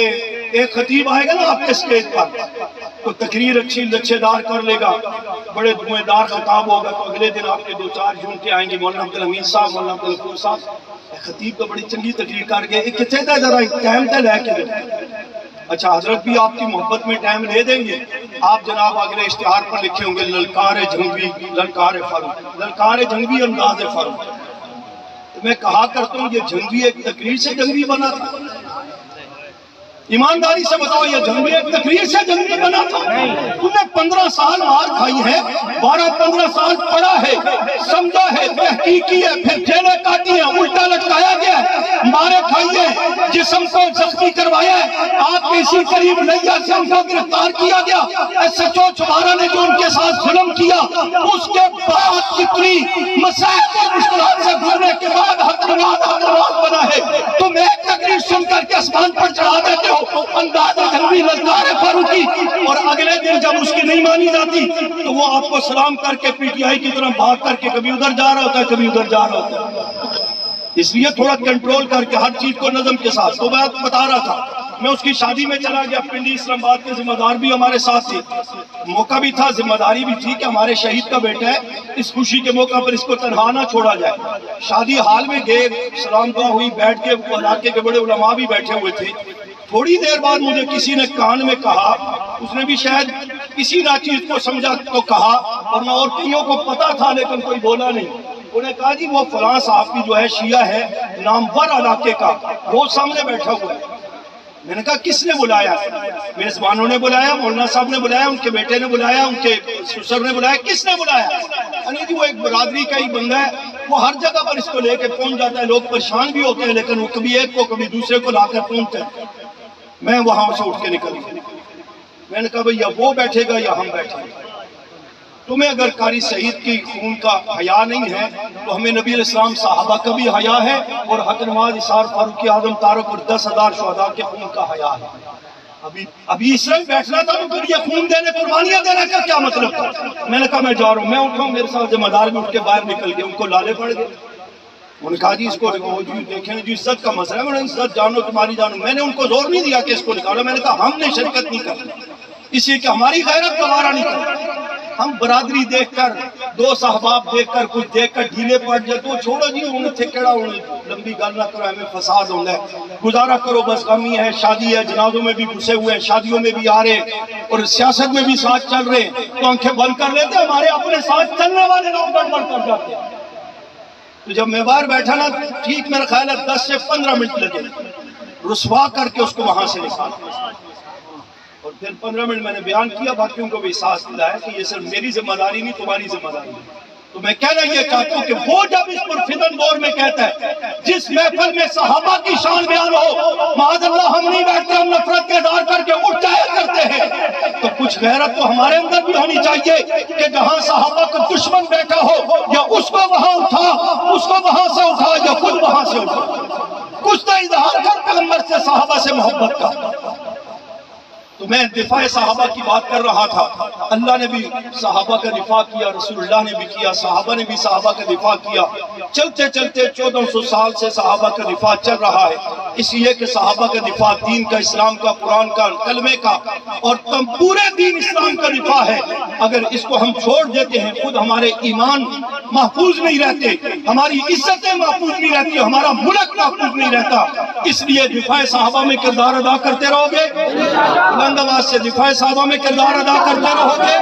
ایک خطیب آئے گا نا آپ کے اسٹیج پر تو تقریر اچھی لچھے دار کر لے گا، بڑے دھویں دار خطاب ہوگا، تو اگلے دن آپ کے 2-4 جھوم کے آئیں گے مولانا عبدالحمید صاحب، مولانا عبدالغفور صاحب. خطیب تو بڑی چنگی تقریر کر گئے، ایک کہتے تھا ذرا ٹائم تے لے کے اچھا حضرت بھی آپ کی محبت میں ٹائم لے دیں گے. آپ جناب اگلے اشتہار پر لکھے ہوں گے للکار جنگوی للکار فاروق، للکار جنگوی انداز فاروق. میں کہا کرتا ہوں یہ جنگوی ایک تقریر سے جنگوی بنا تھا؟ ایمانداری سے بتاؤ یہ جنگوی ایک تقریر سے جنگوی بنا تھا؟ تم نے 15 15 سال مار کھائی ہے، 12-15 سال پڑھا ہے، سمجھا ہے، تحقیق کی ہے، پھر جیلیں کاٹی ہیں، الٹا لٹکایا گیا ہے، مارے کھائی ہے، جسم کو زخمی کروایا ہے، آپ کے اسی قریب لیا سے ان کو گرفتار کیا گیا، ایس ایچ او چھبارہ نے جو ان کے ساتھ ظلم کیا، اس کے بعد کتنی مسائل اور مشکلات سے گزرنے کے بعد حق نواز بنا ہے، تم ایک تقریر سن کر کے اسمان پر چڑھا دیتے ہو انداز غلبی للکار فاروقی، اور اگلے دن جب اس کی نہیں مانی جاتی تو وہ آپ کو سلام کر کے پی ٹی آئی کی طرف بھاگ کر کے کبھی ادھر جا رہا ہوتا ہے، کبھی ادھر جا رہا ہوتا ہے۔ اس لیے تھوڑا کنٹرول کر کے ہر چیز کو نظم کے ساتھ، تو میں بتا رہا تھا میں اس کی شادی میں چلا گیا، پنڈی اسلام آباد کے ذمہ دار بھی ہمارے ساتھ تھے، موقع بھی تھا، ذمہ داری بھی تھی کہ ہمارے شہید کا بیٹا ہے، اس خوشی کے موقع پر اس کو تنہا نہ چھوڑا جائے۔ شادی حال میں گئے، سلام دعا ہوئی، بیٹھ کے علاقے کے بڑے علماء بھی بیٹھے ہوئے تھے۔ تھوڑی دیر بعد مجھے کسی نے کان میں کہا، اس نے بھی شاید کسی نہ چیز کو سمجھا تو کہا، اور نہ اور کئیوں کو پتا تھا لیکن کوئی بولا نہیں۔ انہوں نے کہا جی وہ فلاں صاحب کی جو ہے شیعہ ہے نامور علاقے کا، وہ سامنے بیٹھا ہوا ہے۔ میں نے کہا کس نے بلایا؟ میزبانوں نے بلایا، مولانا صاحب نے بلایا، ان کے بیٹے نے بلایا، ان کے سسر نے بلایا، کس نے بلایا؟ جی وہ ایک برادری کا ہی بندہ ہے، وہ ہر جگہ پر اس کو لے کے پہنچ جاتا ہے، لوگ پریشان بھی ہوتے ہیں لیکن وہ کبھی ایک کو کبھی دوسرے کو لا کر پہنچتے ہیں۔ میں وہاں سے اٹھ کے نکل گیا، میں نے کہا بھئی یا وہ بیٹھے گا یا ہم بیٹھیں گے، تمہیں اگر قاری سعید کی خون کا حیا نہیں ہے تو ہمیں نبی علیہ السلام صحابہ کا بھی حیا ہے، اور حق نواز اسحاق فاروقی اعظم تارک اور 10,000 شہداء کے خون کا حیا ہے۔ ابھی اس طرح بیٹھنا تھا تو پھر یہ خون دینے، قربانیاں دینے کا کیا مطلب تھا؟ میں نے کہا میں جا رہا ہوں، میں اٹھا ہوں، میرے ساتھ ذمہ دار بھی اٹھ کے باہر نکل گئے، ان کو لالے پڑ گئے۔ انہوں نے کہا جی اس کو دیکھیں جی عزت کا مسئلہ ہے، میں نے عزت جانو تمہاری جانو، میں نے ان کو زور نہیں دیا کہ اس کو نکالو، میں نے کہا ہم نے شرکت نہیں کرنی، اس لیے کہ ہماری غیرت گوارا نہیں کرتی۔ ہم برادری دیکھ کر، دو صحباب دیکھ کر، کچھ دیکھ کر ڈھیلے پڑ جائے تو چھوڑو جی، انہیں تھے کڑا، انہیں لمبی گل نہ کرو، ہمیں فساد ہونا ہے، گزارا کرو، بس غمی ہے، شادی ہے، جنازوں میں بھی گھسے ہوئے ہیں، شادیوں میں بھی آ رہے ہیں اور سیاست میں بھی ساتھ چل رہے ہیں، تو آنکھیں بند کر لیتے ہیں، ہمارے اپنے ساتھ چلنے والے لوگ گڑبڑ کر جاتے ہیں۔ تو جب میں باہر بیٹھا نا، ٹھیک میرا خیال ہے 10 سے 15 منٹ لگے رسوا کر کے اس کو وہاں سے نکالا، اور پھر 15 منٹ میں نے بیان کیا، باقیوں کو بھی احساس دلایا کہ یہ صرف میری ذمہ داری نہیں، تمہاری ذمہ داری ہے۔ تو میں کہنا یہ چاہتا ہوں کہ وہ جب اس پرفتن دور میں کہتا ہے، جس محفل میں صحابہ کی شان بیان ہو، معاذ اللہ ہم نہیں بیٹھتے، ہم نفرت کے اظہار کر کے اٹھ جایا کرتے ہیں، تو کچھ غیرت تو ہمارے اندر بھی ہونی چاہیے کہ جہاں صحابہ کا دشمن بیٹھا ہو، یا اس کو وہاں اٹھا، اس کو وہاں سے اٹھا، یا خود وہاں سے اٹھا، کچھ تو اظہار کر پیغمبر سے، صحابہ سے محبت کا۔ تو میں دفاع صحابہ کی بات کر رہا تھا، اللہ نے بھی صحابہ کا دفاع کیا، رسول اللہ نے بھی کیا، صحابہ نے بھی صحابہ کا دفاع کیا، چلتے چلتے 1400 سال سے صحابہ کا دفاع چل رہا ہے، اس لیے کہ صحابہ کا دفاع دین کا، اسلام کا، قرآن کا، کلمے کا، اور پورے دین اسلام کا دفاع ہے۔ اگر اس کو ہم چھوڑ دیتے ہیں، خود ہمارے ایمان محفوظ نہیں رہتے، ہماری عزتیں محفوظ نہیں رہتی، ہمارا ملک محفوظ نہیں رہتا، اس لیے دفاع صحابہ میں کردار ادا کرتے رہو گے، بلند آواز سے دفاع صحابہ میں کردار ادا کرتے رہو گے،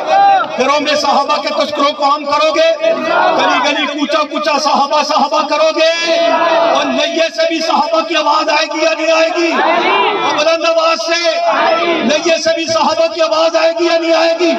گھروں میں صحابہ کے تذکروں کو عام کرو گے، گلی گلی کوچا کوچا صحابہ صحابہ کرو گے، اور نیے سے بھی صحابہ کی آواز آئے گی یا نہیں آئے گی؟ اور بلند آواز سے نیے سے بھی صحابہ کی آواز آئے گی یا نہیں آئے گی؟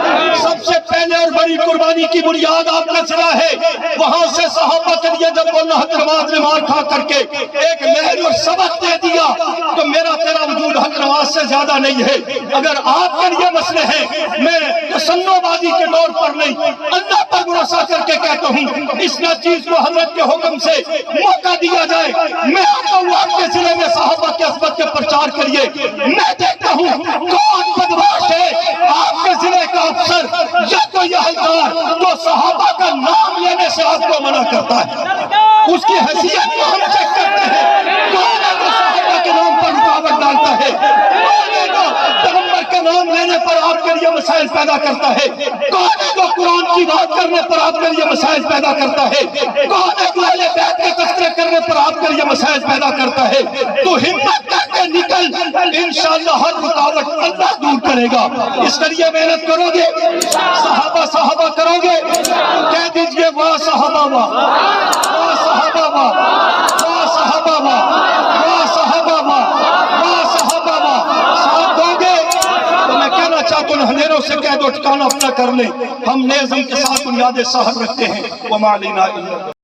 سب سے پہلے اور بڑی قربانی کی بنیاد آپ کا سنا ہے، وہاں سے صحابہ کے لیے جب اللہ نواز نے مار کھا کر کے ایک لہر اور سبق دے دیا، تو میرا تیرا وجود حق نواز سے زیادہ نہیں ہے۔ اگر آپ کے لیے مسئلے ہیں، میں تسنو بازی کے دور پر نہیں، اللہ پر بھروسہ کر کے کہتا ہوں، اس چیز کو حضرت کے حکم سے موقع دیا جائے، میں آتا ہوں آپ کے ضلع میں صحابہ کے عظمت کے پرچار کے لیے، میں دیکھتا ہوں کون بدماش ہے آپ کے ضلع کا افسر یا تو یہ حلدار جو صحابہ کا نام لینے سے آپ کو منع کرتا ہے، اس کی حیثیت کو ہم چیک کرتے ہیں، کون ہے جو صحابہ کے نام پر رکاوٹ ڈالتا ہے، کون ہے جو پیغمبر کے نام لینے پر آپ کے لیے مسائل پیدا کرتا ہے، کون ہے جو قرآن کی بات کرنے پر آپ کے لیے مسائل پیدا کرتا ہے، کون ہے جو اہل بیت کے تذکرے کرنے پر آپ کے لیے مسائل پیدا کرتا ہے، تو ہمت کر کے نکل، انشاءاللہ ہر رکاوٹ اللہ دور کرے گا، اس کے لیے محنت کرو گے، صحابہ صحابہ کرو گے، کہہ دیجئے واہ صحابہ واہ، واہ صحابہ واہ، واہ صحابہ واہ، واہ صحابہ واہ، واہ صحابہ واہ، ساتھ دو گے تو میں کہنا چاہتا ہوں ساتھ ان اندھیروں سے قید و ٹھکانہ اپنا کر لیں. ہم نیزم کے ساتھ بنیاد سحر رکھتے ہیں. وما علینا الا